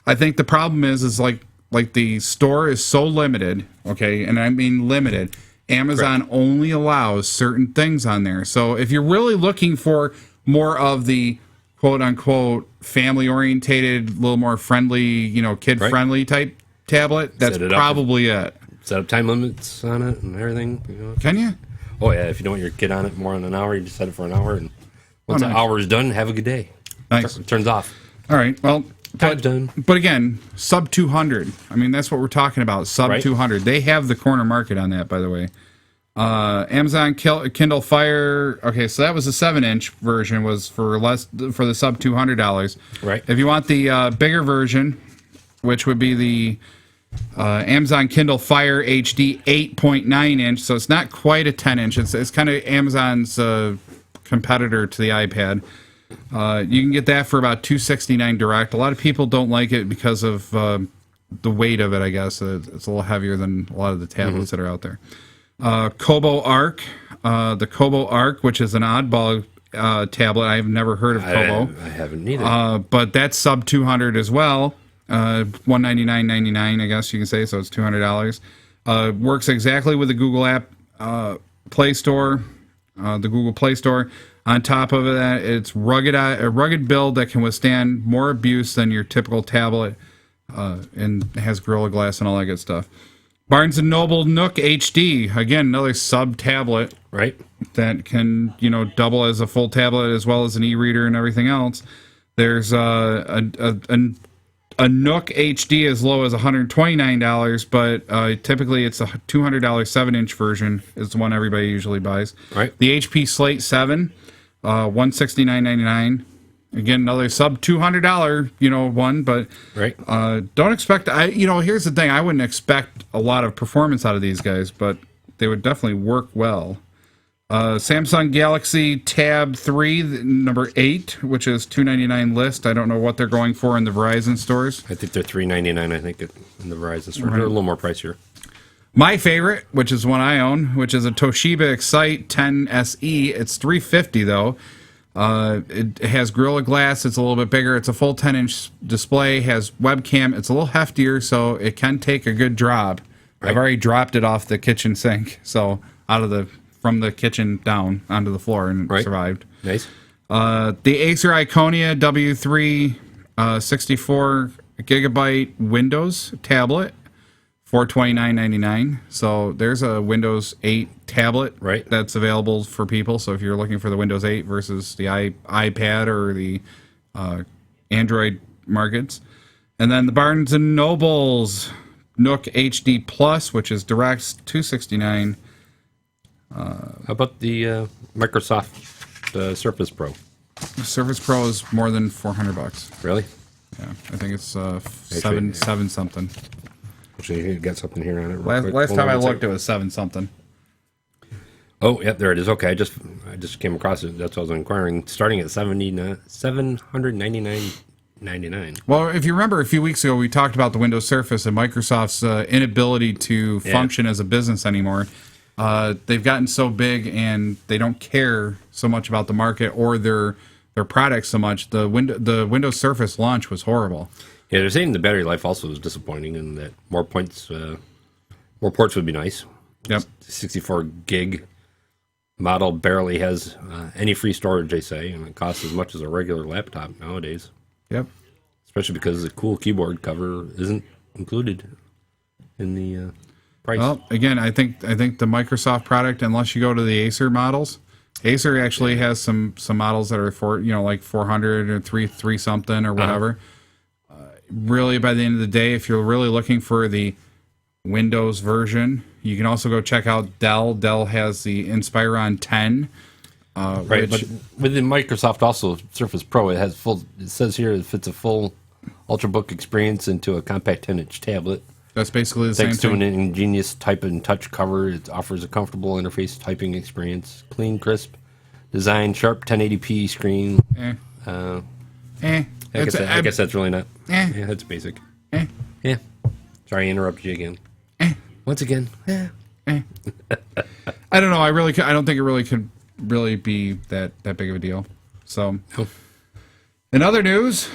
I think the problem is like the store is so limited, okay, and I mean limited. Amazon only allows certain things on there. So if you're really looking for more of the quote unquote family orientated, a little more friendly, kid friendly type tablet, that's probably it. Set up time limits on it and everything. Can you? Oh yeah, if you don't want your kid on it more than an hour, you just set it for an hour, and once the hour is done, have a good day. Nice. Turns off. All right. Well. Done. But again, sub 200. I mean, that's what we're talking about. Sub 200. They have the corner market on that, by the way. Amazon Kindle Fire. Okay, so that was the 7-inch version. Was for the sub $200. Right. If you want the bigger version, which would be the Amazon Kindle Fire HD 8.9 inch. So it's not quite a 10-inch. It's kind of Amazon's competitor to the iPad. You can get that for about $269 direct. A lot of people don't like it because of the weight of it, I guess. It's a little heavier than a lot of the tablets that are out there. Kobo Arc. The Kobo Arc, which is an oddball tablet. I've never heard of Kobo. I haven't either. But that's sub 200 as well. $199.99, I guess you can say, so it's $200. Works exactly with the Google app Play Store, the Google Play Store. On top of that, it's a rugged build that can withstand more abuse than your typical tablet, and has Gorilla Glass and all that good stuff. Barnes & Noble Nook HD, again, another sub-tablet. Right. That can, double as a full tablet as well as an e-reader and everything else. There's a Nook HD as low as $129, but typically it's a $200 7-inch version is the one everybody usually buys. Right. The HP Slate 7... $169.99. Again, another sub $200, one, but don't expect. Here's the thing: I wouldn't expect a lot of performance out of these guys, but they would definitely work well. Samsung Galaxy Tab 3, number 8, which is $299 list. I don't know what they're going for in the Verizon stores. I think they're $399. I think in the Verizon store, they're a little more pricier. My favorite, which is one I own, which is a Toshiba Excite 10 SE. It's $350 though. It has Gorilla Glass. It's a little bit bigger. It's a full 10-inch display. Has webcam. It's a little heftier, so it can take a good drop. I've already dropped it off the kitchen sink, so from the kitchen down onto the floor, and it survived. Nice. The Acer Iconia W3 64 gigabyte Windows tablet, $429.99. So there's a Windows 8 tablet that's available for people. So if you're looking for the Windows 8 versus the iPad or the Android markets. And then the Barnes & Noble's Nook HD Plus, which is DirectX 269. How about the Microsoft Surface Pro? The Surface Pro is more than $400. Really? Yeah, I think it's seven something. Actually, you got something here on it. Last time I looked, it was 7 something. Oh, yeah, there it is. Okay, I just came across it. That's what I was inquiring. Starting at $799.99. Well, if you remember, a few weeks ago, we talked about the Windows Surface and Microsoft's inability to function as a business anymore. They've gotten so big, and they don't care so much about the market or their products so much. The Windows Surface launch was horrible. Yeah, they're saying the battery life also is disappointing, and that more ports would be nice. Yep. 64 gig model barely has any free storage, they say, and it costs as much as a regular laptop nowadays. Yep. Especially because the cool keyboard cover isn't included in the price. Well, again, I think the Microsoft product, unless you go to the Acer models, Acer actually has some models that are like 400 or three something or whatever. Really, by the end of the day, if you're really looking for the Windows version, you can also go check out Dell. Dell has the Inspiron 10. Right, but with the Microsoft also Surface Pro, it says here it fits a full Ultrabook experience into a compact 10-inch tablet. That's basically the same thing. Thanks to an ingenious type and touch cover, it offers a comfortable interface typing experience. Clean, crisp design, sharp 1080p screen. I guess that's really not. Yeah, that's basic. Yeah. Sorry, I interrupted you again. Once again. I don't know. I don't think it really could be that big of a deal. So, in other news,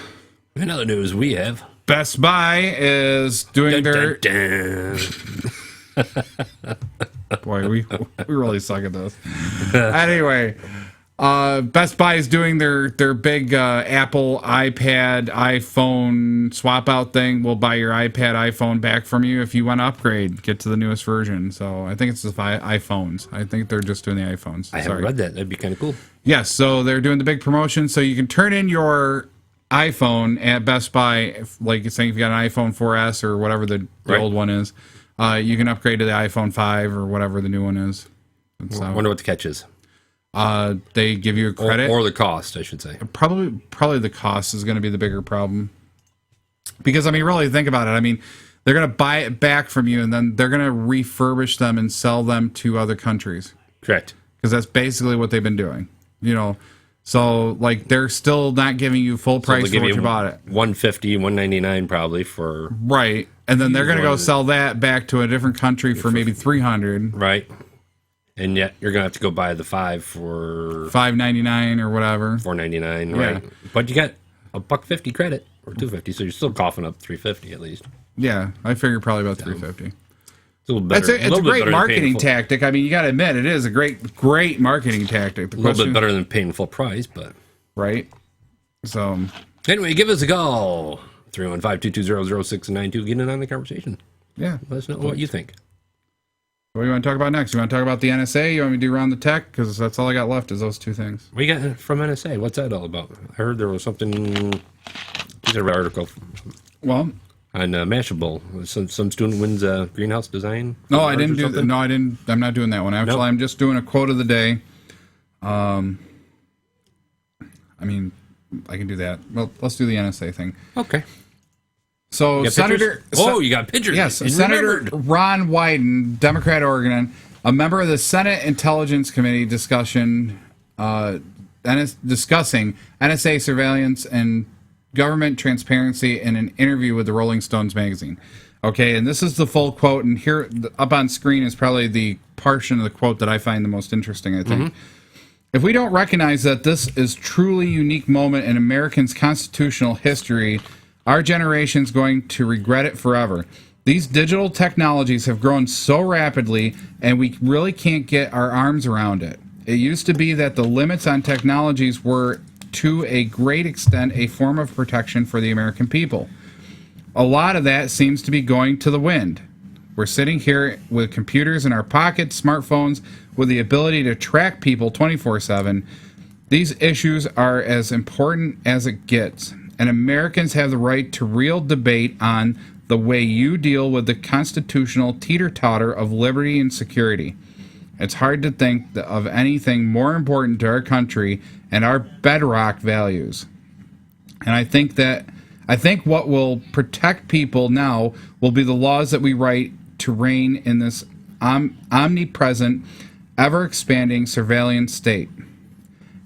we have Best Buy is doing their. Boy, we really suck at this. Anyway, Best Buy is doing their big Apple iPad iPhone swap out thing. We'll buy your iPad iPhone back from you if you want to upgrade, get to the newest version. So I think it's the iPhones. I think they're just doing the iPhones. I haven't read that. That'd be kind of cool. Yes, so they're doing the big promotion. So you can turn in your iPhone at Best Buy, like saying if you got an iPhone 4S or whatever the old one is, you can upgrade to the iPhone 5 or whatever the new one is. I wonder what the catch is. They give you a credit, or the cost, I should say. Probably the cost is going to be the bigger problem, because I mean, really think about it. I mean, they're going to buy it back from you, and then they're going to refurbish them and sell them to other countries. Correct. Because that's basically what they've been doing. So like they're still not giving you full price for what you bought it. $150, $199 probably for right, and then they're going to go sell that back to a different country for maybe $300. Right. And yet you're gonna have to go buy the 5 for $5.99 or whatever. $4.99, right? But you got $1.50 credit or $2.50, so you're still coughing up $3.50 at least. Yeah, I figure probably about $3.50. It's a little better. It's a great marketing tactic. I mean, you got to admit it is a great marketing tactic. A little bit better than paying full price, but right. So anyway, give us a call 315-220-0692. Get in on the conversation. Yeah, let us know what you think. What do you want to talk about next? You want to talk about the NSA? You want me to do Around the Tech? Because that's all I got left is those two things. What you got from NSA? What's that all about? I heard there was something. There's an article. Well, on Mashable, some student wins a greenhouse design. No, I didn't do that. No, I didn't. I'm not doing that one. Actually, I'm just doing a quote of the day. I mean, I can do that. Well, let's do the NSA thing. Okay. So, Senator... you got pictures. Yes, Senator Ron Wyden, Democrat Oregon, a member of the Senate Intelligence Committee discussing NSA surveillance and government transparency in an interview with the Rolling Stones magazine. Okay, and this is the full quote, and here up on screen is probably the portion of the quote that I find the most interesting, I think. If we don't recognize that this is truly unique moment in Americans' constitutional history... our generation's going to regret it forever. These digital technologies have grown so rapidly, and we really can't get our arms around it. It used to be that the limits on technologies were, to a great extent, a form of protection for the American people. A lot of that seems to be going to the wind. We're sitting here with computers in our pockets, smartphones, with the ability to track people 24/7. These issues are as important as it gets, and Americans have the right to real debate on the way you deal with the constitutional teeter-totter of liberty and security. It's hard to think of anything more important to our country and our bedrock values. And I think what will protect people now will be the laws that we write to reign in this omnipresent, ever-expanding surveillance state.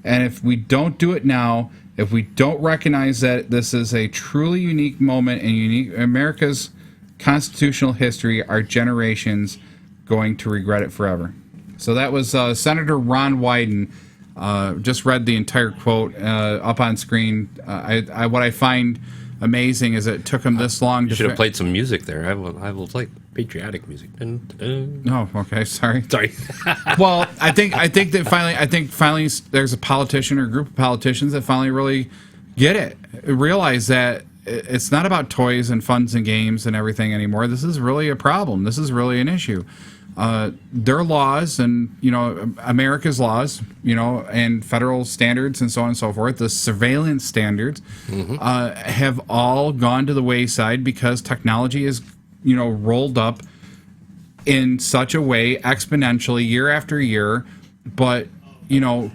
And if we don't do it now, if we don't recognize that this is a truly unique moment in America's constitutional history, our generations going to regret it forever. So that was Senator Ron Wyden. Just read the entire quote up on screen. What I find amazing is it took him this long. You should have played some music there. I will play patriotic music. Oh, okay. Sorry. Well, I think finally there's a politician or a group of politicians that finally really get it, realize that it's not about toys and funds and games and everything anymore. This is really a problem. This is really an issue. Their laws and, America's laws, and federal standards and so on and so forth, the surveillance standards, have all gone to the wayside because technology is, rolled up in such a way exponentially year after year. But,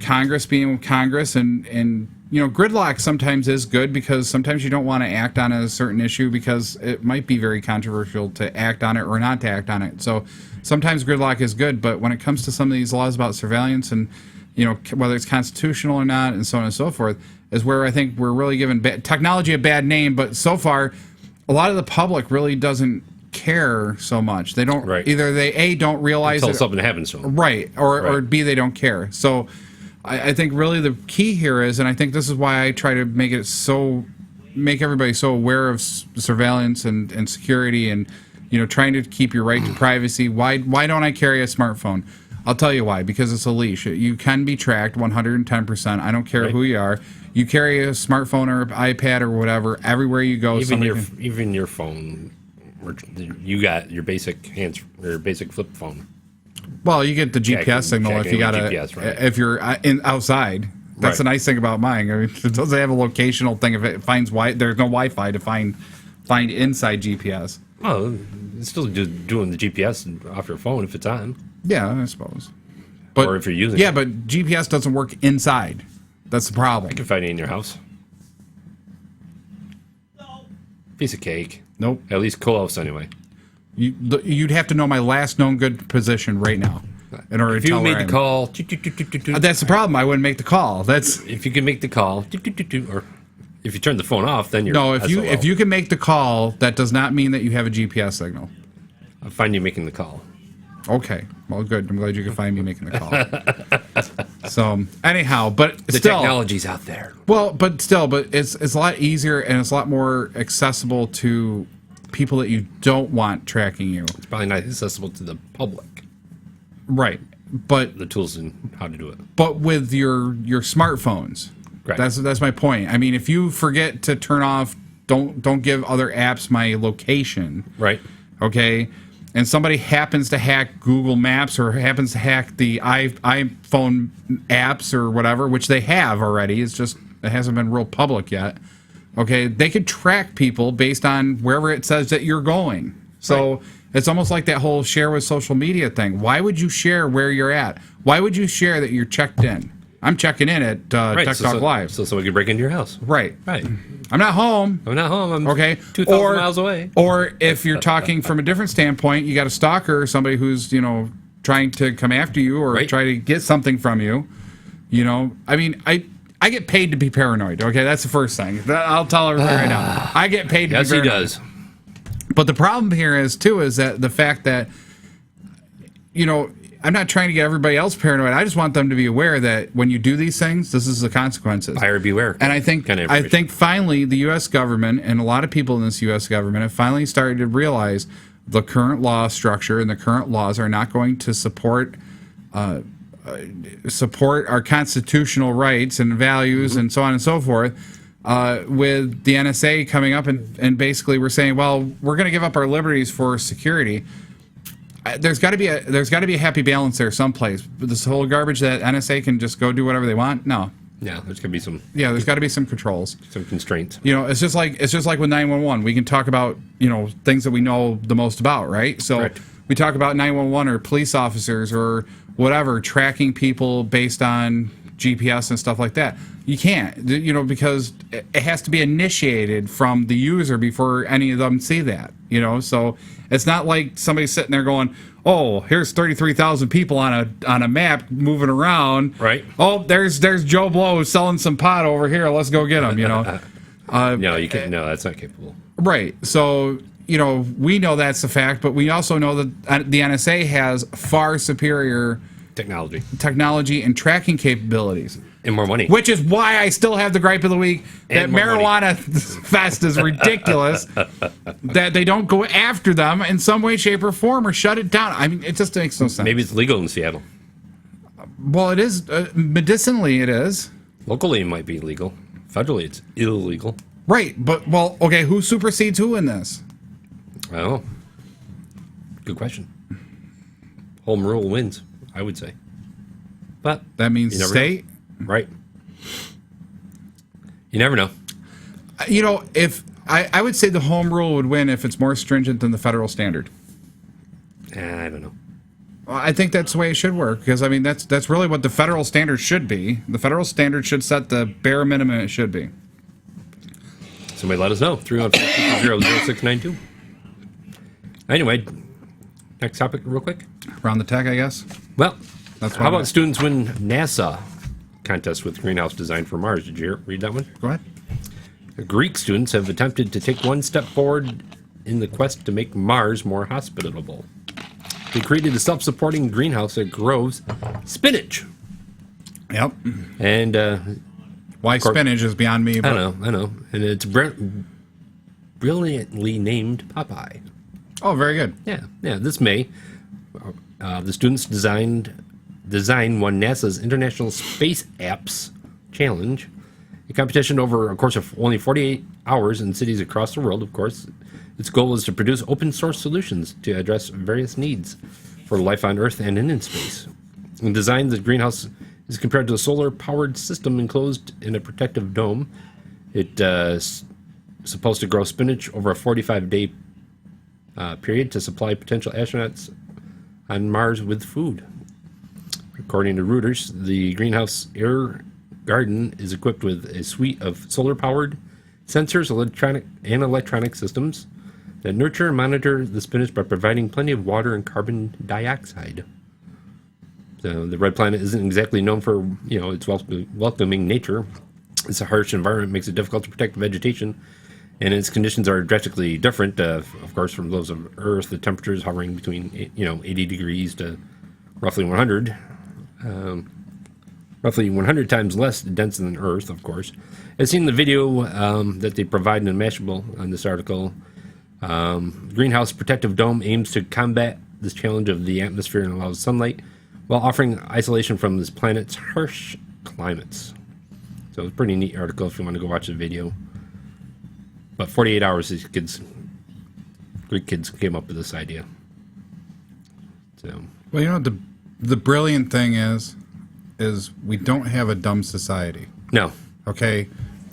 Congress being Congress and gridlock sometimes is good because sometimes you don't want to act on a certain issue because it might be very controversial to act on it or not to act on it. So sometimes gridlock is good, but when it comes to some of these laws about surveillance and, whether it's constitutional or not and so on and so forth, is where I think we're really giving technology a bad name. But so far, a lot of the public really doesn't care so much. They don't, either they A, don't realize until something happens to them. Right, or B, they don't care. So I think really the key here is, and I think this is why I try to make everybody so aware of surveillance and security and, trying to keep your right to privacy. Why don't I carry a smartphone? I'll tell you why. Because it's a leash. You can be tracked 110%. I don't care who you are. You carry a smartphone or iPad or whatever everywhere you go. Even your phone. You got your basic basic flip phone. Well, you get the GPS signal if you got if you're outside. That's the nice thing about mine. I mean, it doesn't have a locational thing. If it finds there's no Wi-Fi to find inside GPS. Well, it's still just doing the GPS off your phone if it's on. Yeah, I suppose. Or if you're using it. Yeah, but GPS doesn't work inside. That's the problem. I can find it in your house. Piece of cake. Nope. At least close anyway. You'd have to know my last known good position right now in order to tell where I am. If you made the call, that's the problem. I wouldn't make the call. If you can make the call, or if you turn the phone off, then you're no. If you can make the call, that does not mean that you have a GPS signal. I'll find you making the call. Okay. Well, good. I'm glad you can find me making the call. So anyhow, but the technology's out there. Well, but it's a lot easier and it's a lot more accessible to people that you don't want tracking you. It's probably not accessible to the public. Right. But the tools and how to do it. But with your smartphones. Right. That's my point. I mean, if you forget to turn off, don't give other apps my location. Right. Okay. And somebody happens to hack Google Maps or happens to hack the iPhone apps or whatever, which they have already. It's just it hasn't been real public yet. Okay, they could track people based on wherever it says that you're going. So it's almost like that whole share with social media thing. Why would you share where you're at? Why would you share that you're checked in? I'm checking in at Tech Talk Live. So somebody could break into your house. Right. Right. I'm not home. I'm okay. 2,000 miles away. Or if you're talking from a different standpoint, you got a stalker or somebody who's, trying to come after you or try to get something from you. I mean, I get paid to be paranoid. Okay, that's the first thing. I'll tell everybody right now. I get paid to be paranoid. Yes, he does. But the problem here is that the fact that, I'm not trying to get everybody else paranoid. I just want them to be aware that when you do these things, this is the consequences. Buyer beware. And I think finally the U.S. government and a lot of people in this U.S. government have finally started to realize the current law structure and the current laws are not going to support our constitutional rights and values and so on and so forth, with the NSA coming up and basically we're saying, well, we're going to give up our liberties for security. There's got to be a happy balance there someplace. This whole garbage that NSA can just go do whatever they want. No. Yeah, there's gonna be some. Yeah, there's got to be some controls, some constraints. It's just like with 911. We can talk about things that we know the most about, right? So Correct. We talk about 911 or police officers or whatever tracking people based on GPS and stuff like that. You can't, because it has to be initiated from the user before any of them see that. So it's not like somebody's sitting there going, oh, here's 33,000 people on a map moving around. Right. Oh, there's Joe Blow selling some pot over here. Let's go get him. No, you can't. No, that's not capable. Right. So we know that's a fact, but we also know that the NSA has far superior technology and tracking capabilities. And more money. Which is why I still have the gripe of the week that marijuana fest is ridiculous, that they don't go after them in some way, shape, or form or shut it down. I mean, it just makes no sense. Maybe it's legal in Seattle. Well, it is. Medicinally, it is. Locally, it might be legal. Federally, it's illegal. Right. But, okay, who supersedes who in this? Well, good question. Home rule wins, I would say. But that means state? Right. You never know. If I would say the home rule would win if it's more stringent than the federal standard. I don't know. Well, I think that's the way it should work, because I mean that's really what the federal standard should be. The federal standard should set the bare minimum it should be. Somebody let us know. 310-0692. Anyway, next topic real quick. Around the tech, I guess. Well, that's how about students win NASA contest with greenhouse design for Mars? Did you read that one? Go ahead. Greek students have attempted to take one step forward in the quest to make Mars more hospitable. They created a self-supporting greenhouse that grows spinach. Yep. And why spinach is beyond me. But I know. And it's brilliantly named Popeye. Oh, very good. Yeah. This May, the students design won NASA's International Space Apps Challenge, a competition over a course of only 48 hours in cities across the world, of course. Its goal is to produce open source solutions to address various needs for life on Earth and in space. In design, the greenhouse is compared to a solar-powered system enclosed in a protective dome. It's supposed to grow spinach over a 45-day period to supply potential astronauts on Mars with food. According to Reuters, the greenhouse air garden is equipped with a suite of solar-powered sensors, electronic systems that nurture and monitor the spinach by providing plenty of water and carbon dioxide. So the red planet isn't exactly known for its welcoming nature. It's a harsh environment, makes it difficult to protect vegetation, and its conditions are drastically different, of course, from those of Earth. The temperatures hovering between 80 degrees to roughly 100. Roughly 100 times less dense than Earth, of course. As seen in the video that they provide in Mashable on this article, Greenhouse Protective Dome aims to combat this challenge of the atmosphere and allows sunlight while offering isolation from this planet's harsh climates. So it's a pretty neat article if you want to go watch the video. But 48 hours, these Greek kids came up with this idea. So, well, the brilliant thing is we don't have a dumb society. No. Okay.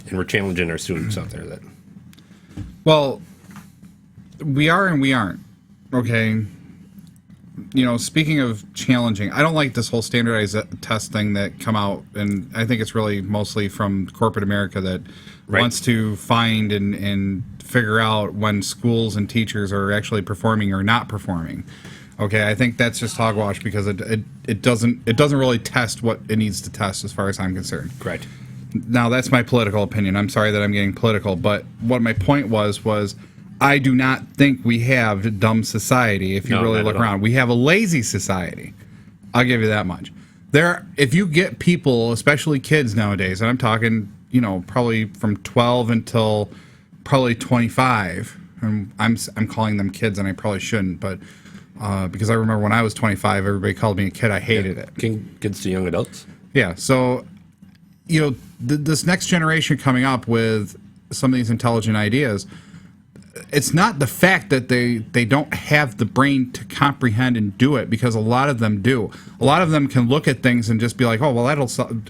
And we're challenging our students out there that. Well, we are and we aren't. Okay. Speaking of challenging, I don't like this whole standardized test thing that come out, and I think it's really mostly from corporate America that wants to find and figure out when schools and teachers are actually performing or not performing. Okay, I think that's just hogwash because it doesn't really test what it needs to test as far as I'm concerned. Correct. Now that's my political opinion. I'm sorry that I'm getting political, but what my point was I do not think we have a dumb society. If you really look around, we have a lazy society. I'll give you that much. If you get people, especially kids nowadays, and I'm talking, probably from 12 until probably 25. and I'm calling them kids, and I probably shouldn't, but because I remember when I was 25, everybody called me a kid. I hated it. Kids to young adults. Yeah. So, this next generation coming up with some of these intelligent ideas, it's not the fact that they don't have the brain to comprehend and do it, because a lot of them do. A lot of them can look at things and just be like, oh, well,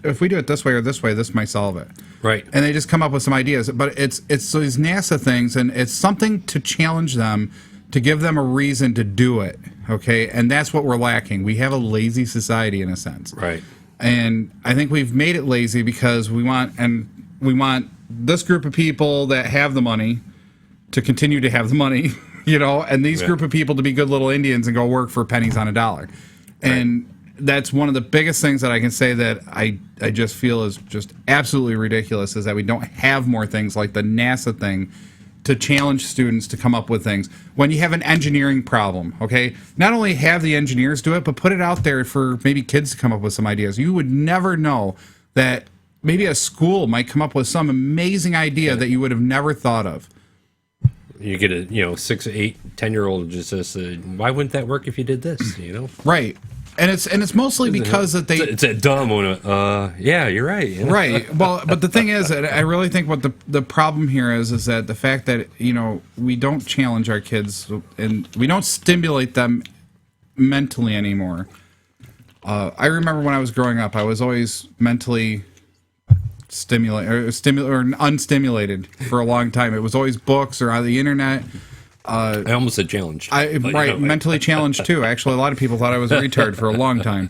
if we do it this way or this way, this might solve it. Right. And they just come up with some ideas. But it's these NASA things, and it's something to challenge them, to give them a reason to do it. Okay. And that's what we're lacking. We have a lazy society in a sense. Right. And I think we've made it lazy because we want this group of people that have the money to continue to have the money, and these group of people to be good little Indians and go work for pennies on a dollar. And that's one of the biggest things that I can say that I just feel is just absolutely ridiculous, is that we don't have more things like the NASA thing to challenge students to come up with things. When you have an engineering problem, okay, not only have the engineers do it, but put it out there for maybe kids to come up with some ideas. You would never know that maybe a school might come up with some amazing idea that you would have never thought of. You get a 6, 8, 10-year-old just says, why wouldn't that work if you did this? Right. And it's mostly because that it's a dumb one. Yeah, you're right. Right. Well, but the thing is, I really think what the problem here is that the fact that we don't challenge our kids and we don't stimulate them mentally anymore. I remember when I was growing up, I was always mentally unstimulated for a long time. It was always books or on the internet. I almost said challenged. Mentally challenged too. Actually, a lot of people thought I was a retard for a long time.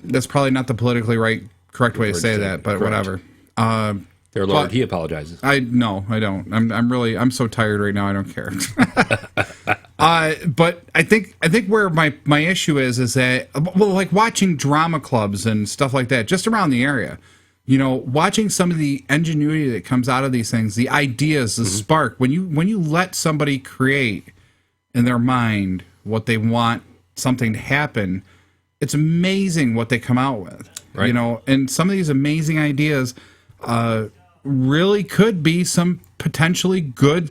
That's probably not the politically correct way to say that, but whatever. Dear Lord, he apologizes. No, I don't. I'm so tired right now. I don't care. But I think where my issue is that, well, like watching drama clubs and stuff like that, just around the area. Watching some of the ingenuity that comes out of these things, the ideas, the spark, when you let somebody create in their mind what they want something to happen, it's amazing what they come out with. Right. And some of these amazing ideas really could be some potentially good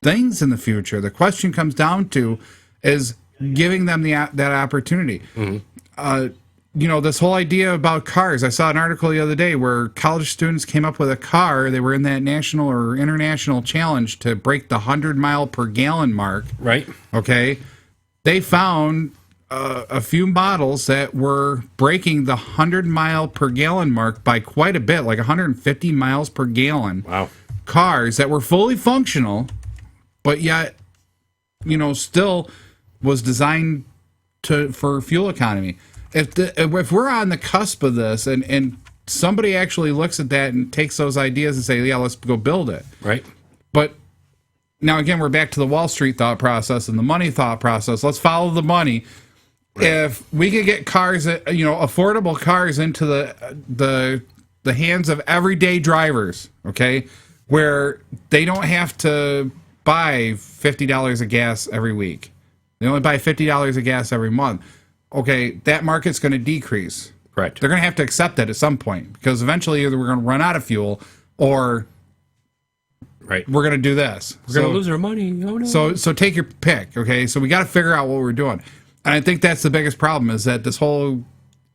things in the future. The question comes down to is giving them that opportunity. This whole idea about cars. I saw an article the other day where college students came up with a car. They were in that national or international challenge to break the 100-mile-per-gallon mark. Right. Okay. They found a few models that were breaking the 100-mile-per-gallon mark by quite a bit, like 150 miles per gallon. Wow. Cars that were fully functional, but yet, still was designed for fuel economy. If we're on the cusp of this and somebody actually looks at that and takes those ideas and say, yeah, let's go build it. Right. But now again, we're back to the Wall Street thought process and the money thought process. Let's follow the money. Right. If we could get cars, affordable cars into the hands of everyday drivers, okay, where they don't have to buy $50 of gas every week. They only buy $50 of gas every month. Okay, that market's going to decrease. Correct. They're going to have to accept that at some point because eventually either we're going to run out of fuel or we're going to do this. We're going to lose our money. Oh, no. So take your pick, okay? So we got to figure out what we're doing. And I think that's the biggest problem is that this whole,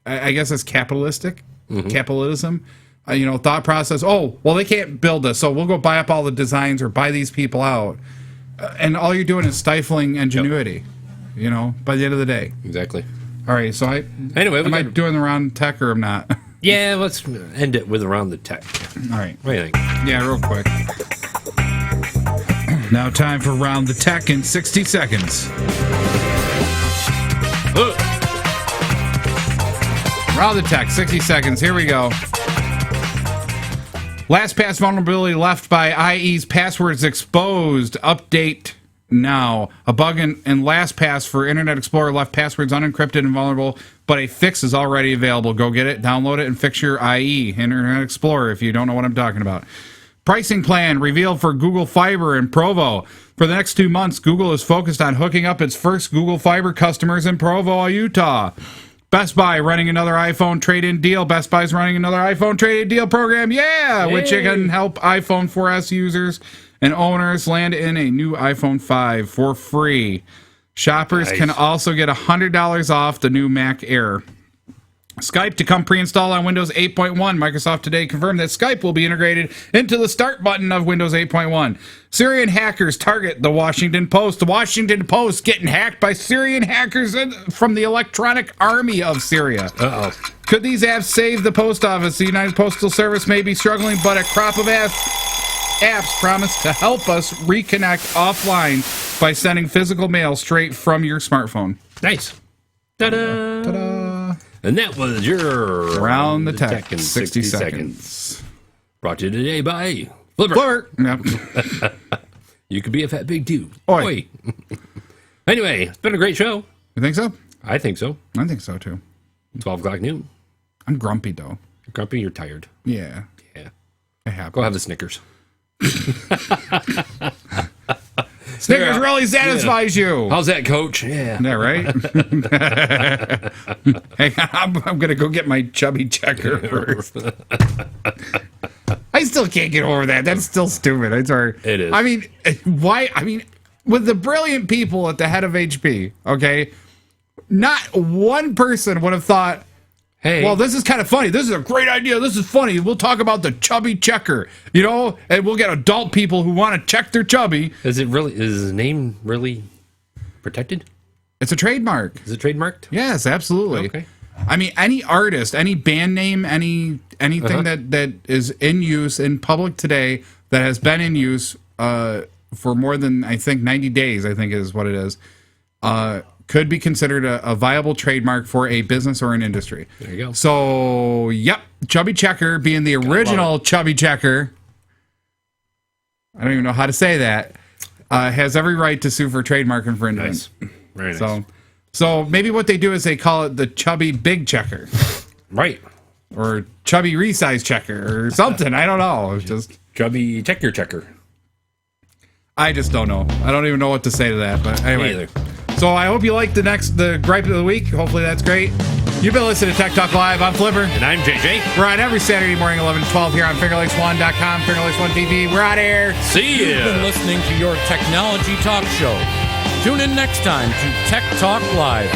I guess it's capitalism, thought process. Oh, well, they can't build this, so we'll go buy up all the designs or buy these people out. And all you're doing is stifling ingenuity, by the end of the day. Exactly. All right, so am I doing around tech or I'm not? Yeah, let's end it with around the tech. All right. What do you think? Yeah, real quick. Now time for Round the Tech in 60 seconds. Round the Tech, 60 seconds. Here we go. LastPass vulnerability left by IE's passwords exposed. Update now. A bug in LastPass for Internet Explorer left passwords unencrypted and vulnerable, but a fix is already available. Go get it, download it, and fix your IE, Internet Explorer, if you don't know what I'm talking about. Pricing plan revealed for Google Fiber in Provo. For the next 2 months, Google is focused on hooking up its first Google Fiber customers in Provo, Utah. Best Buy running another iPhone trade-in deal. Best Buy's running another iPhone trade-in deal program. Yeah, which can help iPhone 4S users and owners land in a new iPhone 5 for free. Shoppers can also get $100 off the new Mac Air. Skype to come pre-installed on Windows 8.1. Microsoft today confirmed that Skype will be integrated into the start button of Windows 8.1. Syrian hackers target the Washington Post. The Washington Post getting hacked by Syrian hackers from the Electronic Army of Syria. Uh-oh. Could these apps save the post office? The United Postal Service may be struggling, but a crop of apps promise to help us reconnect offline by sending physical mail straight from your smartphone. Nice. Ta-da! Ta-da! And that was your Around the Tech in 60 seconds. Brought to you today by Flipper. Flipper. Yep. You could be a fat big dude. Oi. Oi. Anyway, it's been a great show. You think so? I think so. I think so too. 12 o'clock noon. I'm grumpy though. You're grumpy, you're tired. Yeah. Yeah. I have. Go have the Snickers. Snickers really satisfies you. How's that, Coach? Yeah. Yeah, right? Hang on, I'm going to go get my chubby checker first. I still can't get over that. That's still stupid. It's hard. It is. I mean, why? I mean, with the brilliant people at the head of HP, okay, not one person would have thought, hey, well, this is kind of funny. This is a great idea. This is funny. We'll talk about the chubby checker, and we'll get adult people who want to check their chubby. is his name really protected? It's a trademark. Is it trademarked? Yes, absolutely. Okay. I mean, any artist, any band name, anything that is in use in public today that has been in use for more than, I think, 90 days, I think is what it is, could be considered a viable trademark for a business or an industry. There you go. So, yep, Chubby Checker being the original Chubby Checker, I don't even know how to say that, has every right to sue for trademark infringement. Nice. Very nice. So maybe what they do is they call it the Chubby Big Checker. Right. Or Chubby Resize Checker or something. I don't know. It's just Chubby Check Your Checker. I just don't know. I don't even know what to say to that. But anyway. Me either. So I hope you liked the gripe of the week. Hopefully that's great. You've been listening to Tech Talk Live. I'm Flipper. And I'm JJ. We're on every Saturday morning, 11 to 12 here on FingerLakes1.com, FingerLakes1 TV. We're out of here. See ya. You've been listening to your technology talk show. Tune in next time to Tech Talk Live.